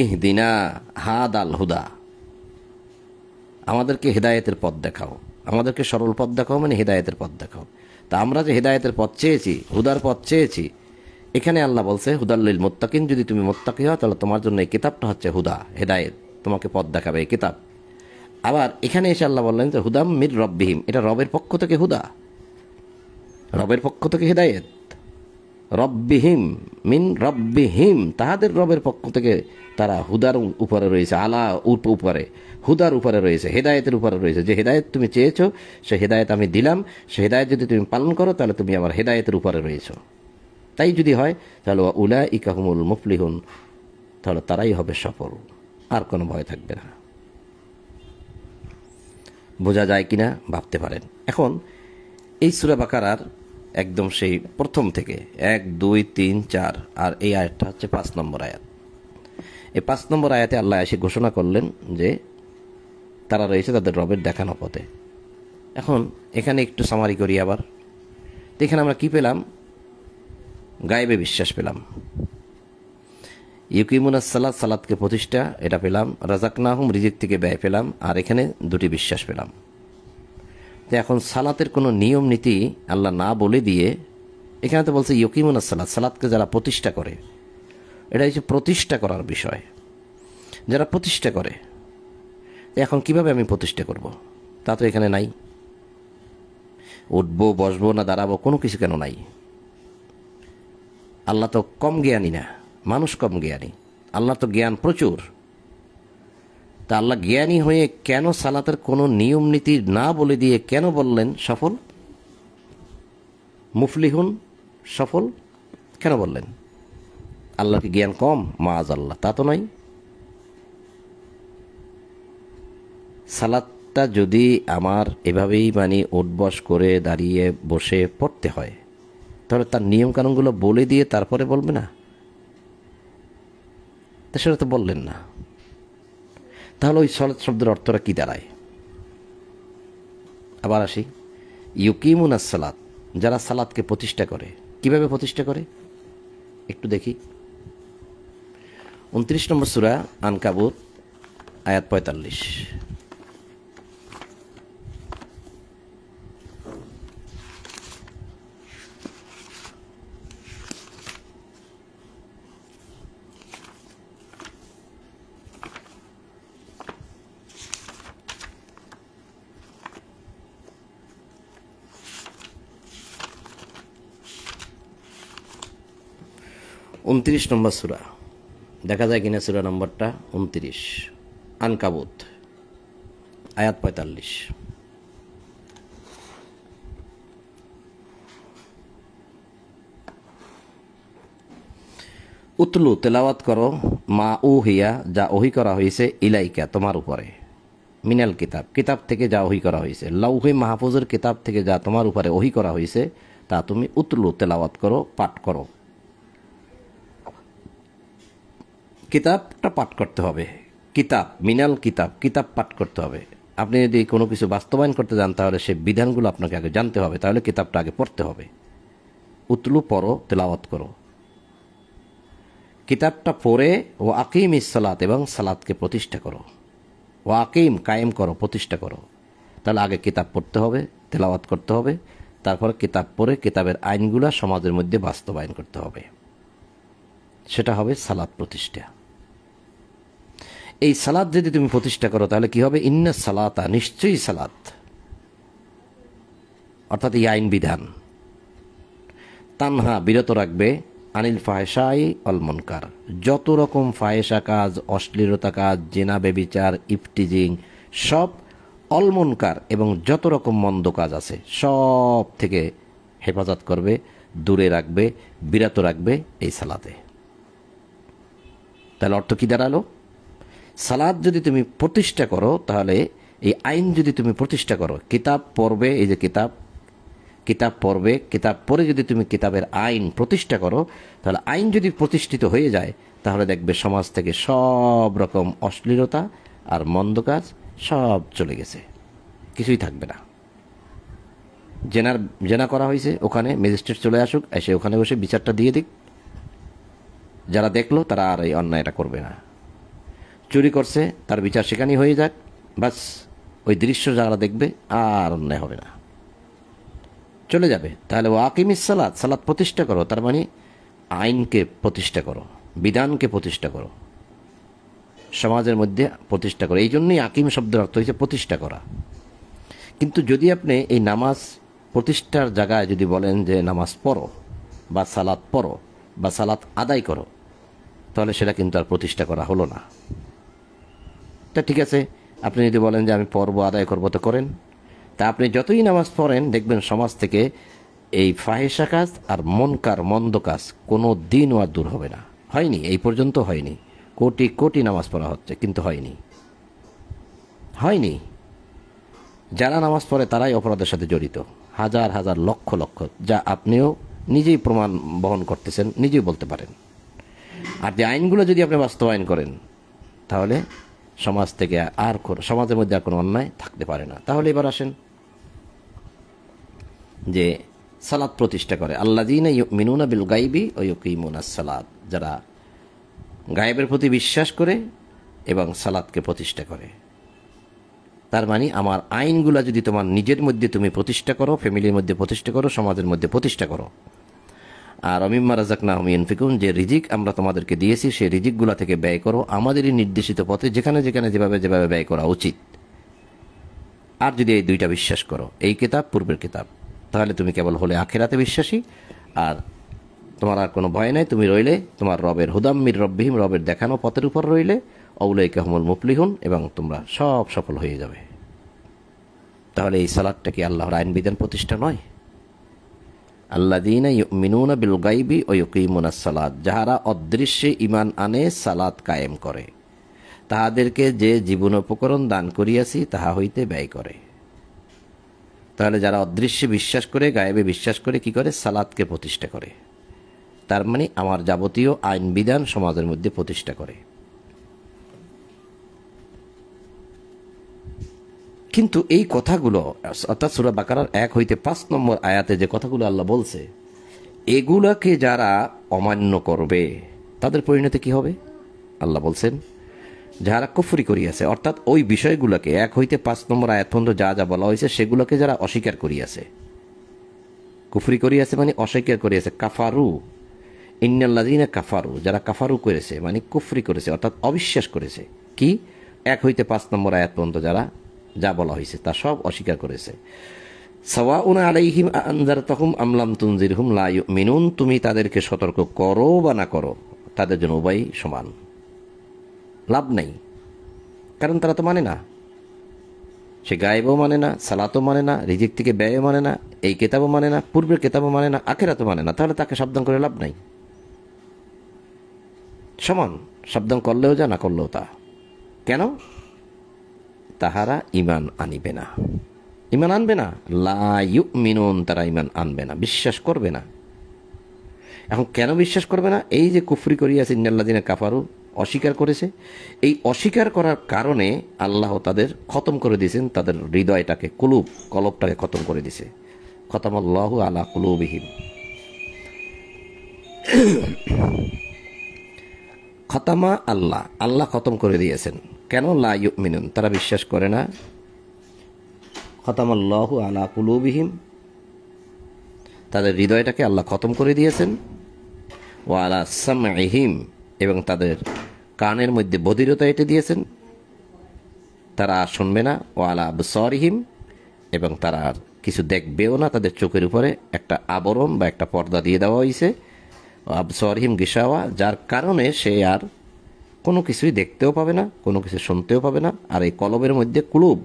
ইহদিনা হাদাল হুদা, আমাদেরকে হেদায়েতের পথ দেখাও, আমাদেরকে সরল পথ দেখাও, মানে হেদায়েতের পথ দেখাও। তা আমরা যে হেদায়েতের পথ চেয়েছি, হুদার পথ চেয়েছি, এখানে আল্লাহ বলছে হুদাল্লিল মুত্তাকিন, যদি তুমি মুত্তাকি হও তাহলে তোমার জন্য এই কিতাবটা হচ্ছে হুদা, হেদায়েত, তোমাকে পথ দেখাবে এই কিতাব। আবার এখানে এসে আল্লাহ বললেন যে হুদাম মির রব্বিহিম, এটা রবের পক্ষ থেকে হুদা, রবের পক্ষ থেকে হেদায়েত। রব্বিহিম, মিন রব্বিহিম, তাহাদের রবের পক্ষ থেকে তারা হুদার উপরে রয়েছে, আলা উপরে, হুদার উপরে রয়েছে, হেদায়েতের উপরে রয়েছে। যে হেদায়েত তুমি চেয়েছো সে হেদায়েত আমি দিলাম, সে হেদায়েত যদি তুমি পালন করো তাহলে তুমি আমার হেদায়েতের উপরে রয়েছো। তাই যদি হয় তাহলে উলাইকা হুমুল মুফলিহুন, তাহলে তারাই হবে সফল, আর কোনো ভয় থাকবে না। বোঝা যায় কিনা ভাবতে পারেন। এখন এই সূরা বাকারার একদম সেই প্রথম থেকে 1, 2, 3, 4 আর এই আয়াতটা হচ্ছে 5 নম্বর আয়াত। এই 5 নম্বর আয়াতে আল্লাহ এসে ঘোষণা করলেন যে তারা রয়েছে তাদের রবের দেখানো পথে। এখন এখানে একটু সামারি করি আবার। তো এখানে আমরা কি পেলাম? গায়েবে বিশ্বাস পেলাম, ইউকিমুনাস সালাত, সালাতকে প্রতিষ্ঠা, এটা পেলাম। রাজাকনাহুম, রিজিক থেকে ব্যয় পেলাম। আর এখানে দুটি বিশ্বাস পেলাম। তো এখন সালাতের কোনো নিয়ম নীতি আল্লাহ না বলে দিয়ে এখানে তো বলছে ইউকিমুনাস সালাত, সালাতকে যারা প্রতিষ্ঠা করে, এটা হচ্ছে প্রতিষ্ঠা করার বিষয়, যারা প্রতিষ্ঠা করে। এখন কিভাবে আমি প্রতিষ্ঠা করব? তা তো এখানে নাই। উঠবো, বসবো না দাঁড়াবো, কোনো কিছু কেন নাই? আল্লাহ তো কম জ্ঞানী না, মানুষ কম জ্ঞানী, আল্লাহ তো জ্ঞান প্রচুর। তা আল্লাহ জ্ঞানী হয়ে কেন সালাতের কোনো নিয়ম নীতি না বলে দিয়ে কেন বললেন সফল মুফলিহুন, সফল কেন বললেন? আল্লাহর কি জ্ঞান কম? মাআযাল্লাহ, তা তো নয়। সালাতটা যদি আমার এভাবেই মানে উঠবস করে দাঁড়িয়ে বসে পড়তে হয়, তাহলে তার নিয়মকানুনগুলো বলে দিয়ে তারপরে বলবে না? তা সেটা তো বললেন না। তাহলে ওই সালাত শব্দের অর্থটা কি দাঁড়ায়? আবার আসি, ইউকিমুনাস সালাত, যারা সালাতকে প্রতিষ্ঠা করে। কিভাবে প্রতিষ্ঠা করে একটু দেখি। 29 নম্বর সূরা আনকাবুত, আয়াত 45। উনত্রিশ নম্বর সূরা, দেখা যায় কিনা সূরা নম্বরটা 29, আনকাবুত, আয়াত 45। উতলু, তেলাওয়াত করো, মা উহিয়া, যা ওহী করা হয়েছে, ইলাইকা, তোমার উপরে, মিনাল কিতাব, কিতাব থেকে যা ওহী করা হয়েছে, লাউহে মাহফুজের কিতাব থেকে যা তোমার উপরে ওহী করা হয়েছে তা তুমি উতলু, তেলাওয়াত করো, পাঠ করো। কিতাবটা পাঠ করতে হবে, কিতাব মিনাল কিতাব, কিতাব পাঠ করতে হবে। আপনি যদি কোনো কিছু বাস্তবায়ন করতে যান তাহলে সেই বিধানগুলো আপনাকে আগে জানতে হবে, তাহলে কিতাবটা আগে পড়তে হবে। উতলু, পড়ো, তেলাওয়াত করো, কিতাবটা পড়ে ও আকিম ইসসালাত, এবং সালাতকে প্রতিষ্ঠা করো। ও আকিম, কায়েম করো, প্রতিষ্ঠা করো। তাহলে আগে কিতাব পড়তে হবে, তেলাওয়াত করতে হবে, তারপরে কিতাব পড়ে কিতাবের আইনগুলো সমাজের মধ্যে বাস্তবায়ন করতে হবে। সেটা হবে সালাত প্রতিষ্ঠা। এই সালাত যদি তুমি প্রতিষ্ঠা করো তাহলে কি হবে? ইন্না সালাতা, নিশ্চয়ই সালাত, অর্থাৎ এই আইন বিধান, তানহা, বিরত রাখবে, আনিল ফাহশাই অল মুনকার, যত রকম ফাহেসা কাজ, অশ্লীলতা কাজ, জেনা, বেবিচার, ইফটিজিং, সব, অল মুনকার, এবং যত রকম মন্দ কাজ আছে সব থেকে হেফাজত করবে, দূরে রাখবে, বিরত রাখবে এই সালাতে। তাহলে অর্থ কি দাঁড়ালো? সালাত যদি তুমি প্রতিষ্ঠা করো, তাহলে এই আইন যদি তুমি প্রতিষ্ঠা করো, কিতাব পড়বে, এই যে কিতাব, কিতাব পড়বে, কিতাব পড়ে যদি তুমি কিতাবের আইন প্রতিষ্ঠা করো, তাহলে আইন যদি প্রতিষ্ঠিত হয়ে যায় তাহলে দেখবে সমাজ থেকে সব রকম অশ্লীলতা আর মন্দ কাজ সব চলে গেছে, কিছুই থাকবে না। জেনা করা হয়েছে, ওখানে ম্যাজিস্ট্রেট চলে আসুক, এসে ওখানে বসে বিচারটা দিয়ে দিক, যারা দেখলো তারা আর এই অন্যায়টা করবে না। চুরি করছে, তার বিচার সেখানেই হয়ে যাক, বাস ওই দৃশ্য যারা দেখবে আর অন্যায় হবে না, চলে যাবে। তাহলে ও আকিমিস সালাত, সালাত প্রতিষ্ঠা করো, তার মানে আইনকে প্রতিষ্ঠা করো, বিধানকে প্রতিষ্ঠা করো, সমাজের মধ্যে প্রতিষ্ঠা করো। এই জন্যই আকিম শব্দের অর্থ হয়েছে প্রতিষ্ঠা করা। কিন্তু যদি আপনি এই নামাজ প্রতিষ্ঠার জায়গায় যদি বলেন যে নামাজ পড়ো, বা সালাত পড়ো বা সালাত আদায় করো, তাহলে সেটা কিন্তু আর প্রতিষ্ঠা করা হলো না। তা ঠিক আছে, আপনি যদি বলেন যে আমি পড়বো, আদায় করবো, তো করেন। তা আপনি যতই নামাজ পড়েন দেখবেন সমাজ থেকে এই ফাহিশা কাজ আর মনকার মন্দ কাজ কোনো দিনও আর দূর হবে না। হয়নি, এই পর্যন্ত হয়নি। কোটি কোটি নামাজ পড়া হচ্ছে কিন্তু হয়নি। যারা নামাজ পড়ে তারাই অপরাধের সাথে জড়িত, হাজার হাজার লক্ষ লক্ষ, যা আপনিও নিজেই প্রমাণ বহন করতেছেন, নিজেই বলতে পারেন। আর যে আইনগুলো যদি আপনি বাস্তবায়ন করেন, তাহলে সমাজ থেকে সমাজের মধ্যে আর কোনো অন্যায় থাকতে পারে না। তাহলে এবার আসেন যে সালাত প্রতিষ্ঠা করে, আল্লাযীনা ইউমিনুনা বিল গায়বি ওয়া ইউকিমুনাস সালাত, যারা গায়েবের প্রতি বিশ্বাস করে এবং সালাতকে প্রতিষ্ঠা করে। তার মানে আমার আইনগুলা যদি তোমার নিজের মধ্যে তুমি প্রতিষ্ঠা করো, ফ্যামিলির মধ্যে প্রতিষ্ঠা করো, সমাজের মধ্যে প্রতিষ্ঠা করো, আর মিম্মা রাযাকনাহুম ইউনফিকুন, যে রিজিক আমরা তোমাদেরকে দিয়েছি সেই রিজিকগুলা থেকে ব্যয় করো আমাদেরই নির্দেশিত পথে, যেখানে যেখানে যেভাবে যেভাবে ব্যয় করা উচিত। আর যদি এই দুইটা বিশ্বাস করো, এই কিতাব পূর্বের কিতাব, তাহলে তুমি কেবল হলে আখিরাতে বিশ্বাসী, আর তোমার আর কোনো ভয় নাই। তুমি রইলে তোমার রবের হুদাম মির রব্বিহিম, রবের দেখানো পথের উপর রইলে, অউলাইকা হুমুল মুফলিহুন, এবং তোমরা সব সফল হয়ে যাবে। তাহলে এই সালাতটা কি আল্লাহর আইন বিধান প্রতিষ্ঠা নয়? আল্লাযীনা ইউমিনুনা বিল গায়বি ওয়া ইউকিমুনাস সালাত, যাহারা অদৃশ্যে ঈমান আনে, সালাত কায়েম করে, তাহাদেরকে যে জীবনোপকরণ দান করিয়াছি তাহা হইতে ব্যয় করে। তাহলে যারা অদৃশ্যে বিশ্বাস করে, গায়েবে বিশ্বাস করে, কি করে? সালাতকে প্রতিষ্ঠা করে। তার মানে আমার যাবতীয় আইন বিধান সমাজের মধ্যে প্রতিষ্ঠা করে। কিন্তু এই কথাগুলো, অর্থাৎ সূরা বাকারার 1 হইতে 5 নম্বর আয়াতে যে কথাগুলো আল্লাহ বলছে, এগুলাকে যারা অমান্য করবে তাদের পরিণতি কি হবে? আল্লাহ বলছেন যারা কুফরি করিয়াছে, অর্থাৎ ওই বিষয়গুলোকে 1 হইতে 5 নম্বর আয়াত পর্যন্ত যা যা বলা হয়েছে সেগুলোকে যারা অস্বীকার করিয়াছে, কুফরি করিয়াছে মানে অস্বীকার করিয়াছে, কাফারু, ইন্নাল্লাযীনা কাফারু, যারা কাফারু করেছে মানে কুফরি করেছে, অর্থাৎ অবিশ্বাস করেছে। কি? 1 হইতে 5 নম্বর আয়াত পর্যন্ত যারা যা বলা হয়েছে তা সব অস্বীকার করেছে। সাওয়াউন আলাইহিম আনজারতাহুম আম লাম তুনজিরহুম লা ইউমিনুন, তুমি তাদেরকে সতর্ক করো বা না করো, তাদের জন্য উভয়ই সমান, লাভ নাই। কারণ তারা তো মানে না, সে গায়েবও মানে না, সালাতও মানে না, রিজিক থেকে ব্যয়ও মানে না, এই কিতাবও মানে না, পূর্বের কিতাবও মানে না, আখিরাতও মানে না, তাহলে তাকে সাবধান করে লাভ নাই। সমান, সাবধান করলেও যা, না করলেও তা। কেন? তাহারা ঈমান আনিবে না, ঈমান আনবে না, লা ইউমিনুন, তারা ঈমান আনবে না, বিশ্বাস করবে না। এখন কেন বিশ্বাস করবে না? এই যে কুফরি করিয়াছে, ইন্নাল্লাযীনা কাফারু, অস্বীকার করেছে, এই অস্বীকার করার কারণে আল্লাহ তাদের খতম করে দিয়েছেন, তাদের হৃদয়টাকে, কলবটাকে খতম করে দিয়েছে। খতামাল্লাহু আলা কুলুবিহিম, খতামা আল্লাহ, আল্লাহ খতম করে দিয়েছেন। কেন? লা ইউমিনুন, তারা বিশ্বাস করে না। খতামাল্লাহু আলা কুলুবিহিম, তাদের হৃদয়টাকে আল্লাহ খতম করে দিয়েছেন। ওয়া আলা সামঈহিম, এবং তাদের কানের মধ্যে বধিরতা এঁটে দিয়েছেন, তারা শুনবে না। ওয়া আলা আবসারিহিম, এবং তারা আর কিছু দেখবেও না, তাদের চোখের উপরে একটা আবরণ বা একটা পর্দা দিয়ে দেওয়া হয়েছে। আবসারিহিম গিশাওয়া, যার কারণে সে আর কোনো কিছুই দেখতেও পাবে না, কোনো কিছু শুনতেও পাবে না। আর এই কলবের মধ্যে, কুলুব,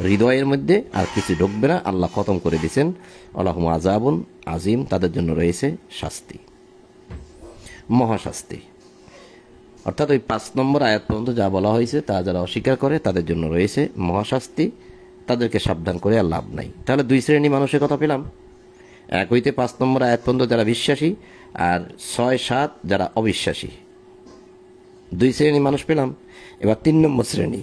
হৃদয়ের মধ্যে আর কিছু ঢুকবে না, আল্লাহ খতম করে দিয়েছেন। আল্লাহুম আযাবুন আজিম, তাদের জন্য রয়েছে শাস্তি, মহাশাস্তি। অর্থাৎ ওই 5 নম্বর আয়াত পর্যন্ত যা বলা হয়েছে তা যারা অস্বীকার করে তাদের জন্য রয়েছে মহাশাস্তি, তাদেরকে সাবধান করে আর লাভ নাই। তাহলে 2 শ্রেণী মানুষের কথা পেলাম, 1 হইতে 5 নম্বর আয়াত পর্যন্ত যারা বিশ্বাসী, আর 6-7 যারা অবিশ্বাসী। 2 শ্রেণী মানুষ পেলাম। এবার 3 নম্বর শ্রেণী,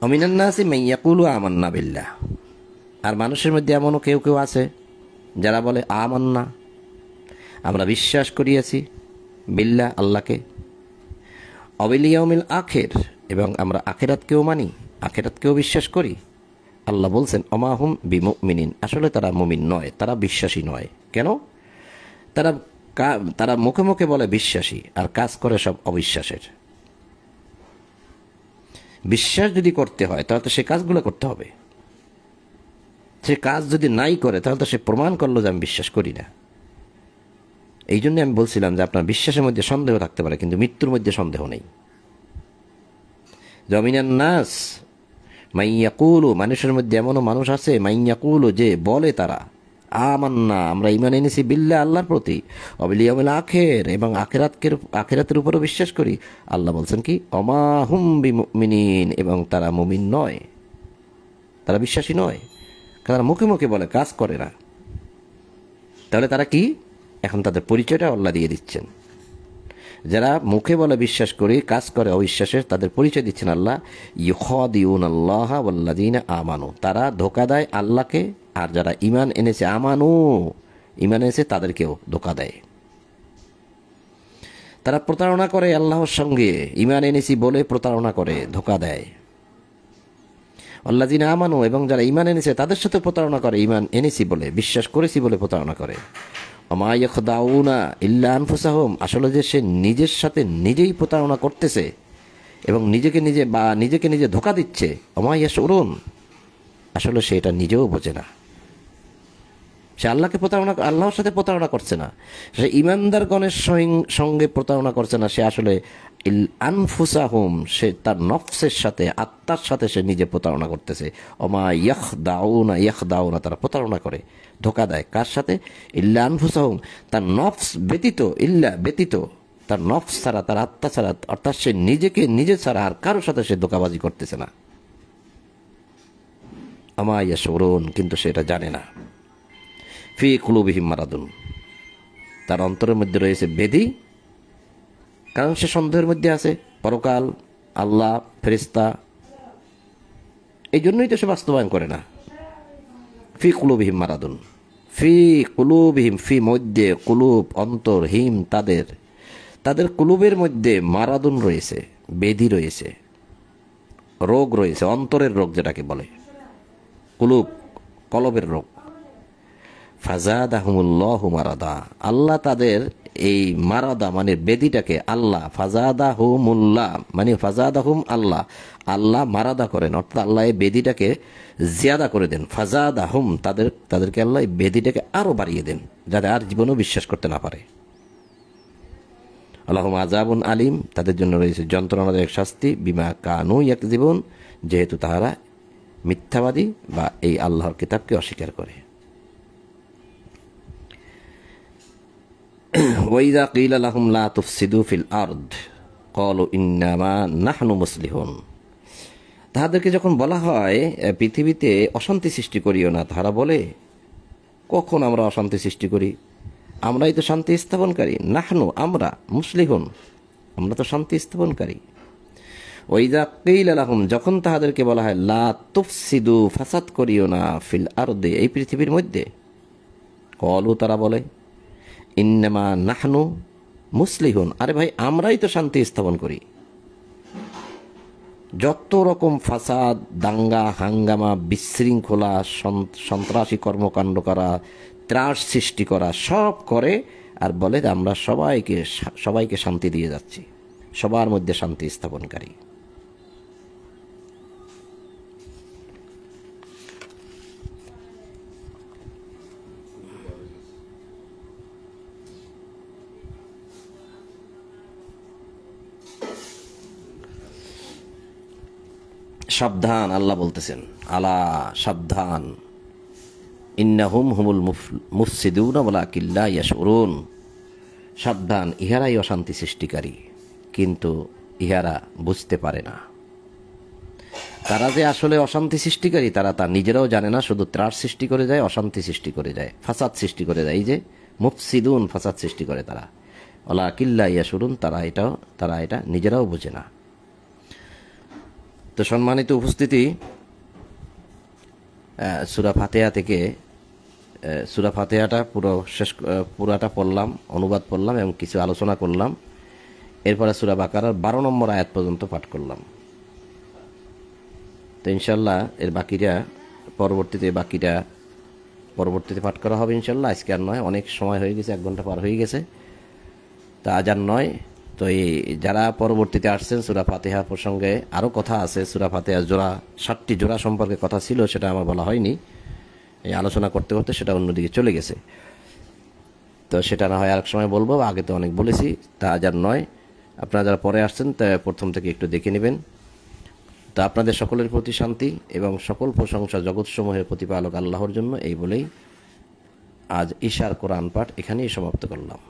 অমিনান নাসি মান ইয়াকুলু আমান্না বিল্লাহ, আর মানুষের মধ্যে এমনও কেউ কেউ আছে যারা বলে আমান্না, আমরা বিশ্বাস করিয়াছি, বিল্লাহ, আল্লাহকে, অবিল ইয়াউমিল আখির, এবং আমরা আখিরাতকেও মানি, আখিরাতকেও বিশ্বাস করি। আল্লাহ বলছেন অমাহুম বিমুমিনিন, আসলে তারা মুমিন নয়, তারা বিশ্বাসী নয়। কেন? তারা মুখে মুখে বলে বিশ্বাসী, আর কাজ করে সব অবিশ্বাসের। বিশ্বাস যদি করতে হয় তাহলে তো সে কাজগুলো করতে হবে। সে কাজ যদি নাই করে তাহলে তো সে প্রমাণ করলো যে আমি বিশ্বাস করি না। এই জন্য আমি বলছিলাম যে আপনার বিশ্বাসের মধ্যে সন্দেহ থাকতে পারে, কিন্তু মৃত্যুর মধ্যে সন্দেহ নেই। জমিনান নাস মাইয়াকুলু, মানুষের মধ্যে এমনও মানুষ আছে মাইয়াকুলু, যে বলে তারা আমান্না, আমরা ঈমান এনেছি বিল্লাহ, আল্লাহর প্রতি, ওয়াবিল ইয়াউমিল আখির, এবং আখিরাতের উপরও বিশ্বাস করি। আল্লাহ বলছেন কি, ওমা হুম বিমুমিনিন, এবং তারা মুমিন নয়, তারা বিশ্বাসী নয়, তারা মুখে মুখে বলে, কাজ করে না। তাহলে তারা কি? এখন তাদের পরিচয়টা আল্লাহ দিয়ে দিচ্ছেন। যারা মুখে বলে বিশ্বাস করি, কাজ করে অবিশ্বাসের, তাদের পরিচয় দিচ্ছেন আল্লাহ, ইউখাদিউন আল্লাহ ওয়াল্লাযীনা আমানু, তারা ধোঁকা দেয় আল্লাহকে, আর যারা ঈমান এনেছে, আমানু ঈমান এনেছে, তাদেরকেও ধোঁকা দেয়। তারা প্রতারণা করে আল্লাহর সঙ্গে, ঈমান এনেছি বলে প্রতারণা করে, ধোঁকা দেয়। আল্লাযীনা আমানু, এবং যারা ঈমান এনেছে তাদের সাথে প্রতারণা করে, ঈমান এনেছি বলে, বিশ্বাস করেছি বলে প্রতারণা করে। ওমা ইয়াখদাউনা ইল্লা আনফুসাহুম, আসলে যে সে নিজের সাথে নিজেই প্রতারণা করতেছে এবং নিজেকে নিজে ধোঁকা দিচ্ছে। ওমা ইয়াশউরুন, আসলে সে এটা নিজেও বোঝে না। সে আল্লাহর সাথে প্রতারণা করছে না, সে ঈমানদারগণের সঙ্গে প্রতারণা করছে না, সে আসলে আনফুসাহুম, সে তার নফসের সাথে, আত্মার সাথে সে নিজে প্রতারণা করতেছে। ওমা ইয়াখদাউনা, তারা প্রতারণা করে, ধোঁকা দেয়, কার সাথে? ইল্লা আনফুসাহুম, তার নফস ব্যতীত, ব্যতীত, তার নফস ছাড়া, তার আত্মা ছাড়া, অর্থাৎ সে নিজে ছাড়া আর কারোর সাথে সে ধোঁকাবাজি করতেছে না। ওমা ইয়াশউরুন, কিন্তু সেটা জানে না। ফি কুলুবিহিম মারাদুন, তার অন্তরের মধ্যে রয়েছে ব্যাধি, কারণ সে সন্দেহের মধ্যে আছে পরকাল, আল্লাহ, ফেরেশতা, এই জন্যই তো সে বাস্তবায়ন করে না। ফি কুলুবিহিম মারাদুন, ফি কুলুবিহিম, ফি মধ্যে, কুলুব অন্তর, হিম তাদের কুলুবের মধ্যে মারাদুন রয়েছে, ব্যাধি রয়েছে, রোগ রয়েছে, অন্তরের রোগ যেটাকে বলে কলবের রোগ। ফাজাদাহুমুল্লাহু মারাদা, আল্লাহ তাদের এই মারাদা মানে ব্যাধিটাকে, আল্লাহ ফাজাদাহুমুল্লাহ মানে ফাজাদাহুম আল্লাহ মারাদা করেন, অর্থাৎ আল্লাহ এই ব্যাধিটাকে জিয়াদা করে দেন। ফাজাদাহুম, তাদেরকে আল্লাহ এই ব্যাধিটাকে আরো বাড়িয়ে দেন, যাতে আর জীবনেও বিশ্বাস করতে না পারে। আল্লাহুম আযাবুন আলিম, তাদের জন্য রয়েছে যন্ত্রণাদায়ক শাস্তি, বিমা কানু ইয়াকযিবুন, যেহেতু তাহারা মিথ্যাবাদী বা এই আল্লাহর কিতাবকে অস্বীকার করে। ওয়াইযা কিলা লাহুম লা তুফসিদু ফিল আরদ ক্বালু ইন্নামা নাহনু মুসলিহুন, তাহাদেরকে যখন বলা হয় পৃথিবীতে অশান্তি সৃষ্টি করিও না, তাহারা বলে, কখন আমরা অশান্তি সৃষ্টি করি? আমরাই তো শান্তি স্থাপনকারী। নাহনু, আমরা, মুসলিহুন, আমরা তো শান্তি স্থাপনকারী। ওয়াইযা কিলা লাহুম, যখন তাহাদেরকে বলা হয় লা তুফসিদু, ফাসাদ করিও না, ফিল আরদে, এই পৃথিবীর মধ্যে, ক্বালু, তারা বলে, ইন্নামা নাহনু মুসলিহুন, আরে ভাই আমরাই তো শান্তি স্থাপন করি। যত রকম ফাসাদ, দাঙ্গা হাঙ্গামা, বিশৃঙ্খলা, সন্ত্রাসী কর্মকাণ্ড করা, ত্রাস সৃষ্টি করা, সব করে, আর বলে আমরা সবাইকে শান্তি দিয়ে যাচ্ছি, সবার মধ্যে শান্তি স্থাপনকারী। সাবধান, আল্লাহ বলতেছেন, আলা সাবধান, ইন্নাহুম হুমুল মুফসিদুনা ওয়ালাকিন লা ইয়াশউরুন, সাবধান, ইহারাই অশান্তি সৃষ্টিকারী, কিন্তু ইহারা বুঝতে পারে না। তারা যে আসলে অশান্তি সৃষ্টিকারী তারা তা নিজেরাও জানে না, শুধু ত্রাস সৃষ্টি করে যায়, অশান্তি সৃষ্টি করে যায়, ফাসাদ সৃষ্টি করে যায়। এই যে মুফসিদুন, ফাসাদ সৃষ্টি করে তারা, ওয়ালাকিন লা ইয়াশউরুন, তারা এটা নিজেরাও বোঝে না। তো সম্মানিত উপস্থিতি, সূরা ফাতিহা থেকে সূরা ফাতিহাটা পুরাটা পড়লাম, অনুবাদ পড়লাম এবং কিছু আলোচনা করলাম। এরপরে সূরা বাকারার 12 নম্বর আয়াত পর্যন্ত পাঠ করলাম। তো ইনশাল্লাহ এর বাকিটা পরবর্তীতে পাঠ করা হবে ইনশাল্লাহ। আজকে আর নয়, অনেক সময় হয়ে গেছে, 1 ঘন্টা পার হয়ে গেছে, তা আজ আর নয়। তো এই যারা পরবর্তীতে আসছেন, সূরা ফাতিহা প্রসঙ্গে আরও কথা আছে, সূরা ফাতিহা 7টি জোড়া সম্পর্কে কথা ছিল, সেটা আমার বলা হয়নি। এই আলোচনা করতে করতে সেটা অন্যদিকে চলে গেছে। তো সেটা না হয় আরেক সময় বলবো, আগে তো অনেক বলেছি, তা আজ আর নয়। আপনারা যারা পরে আসছেন তা প্রথম থেকে একটু দেখে নেবেন। তা আপনাদের সকলের প্রতি শান্তি এবং সকল প্রশংসা জগৎসমূহের প্রতিপালক আল্লাহর জন্য, এই বলেই আজ ঈশার কোরআন পাঠ এখানেই সমাপ্ত করলাম।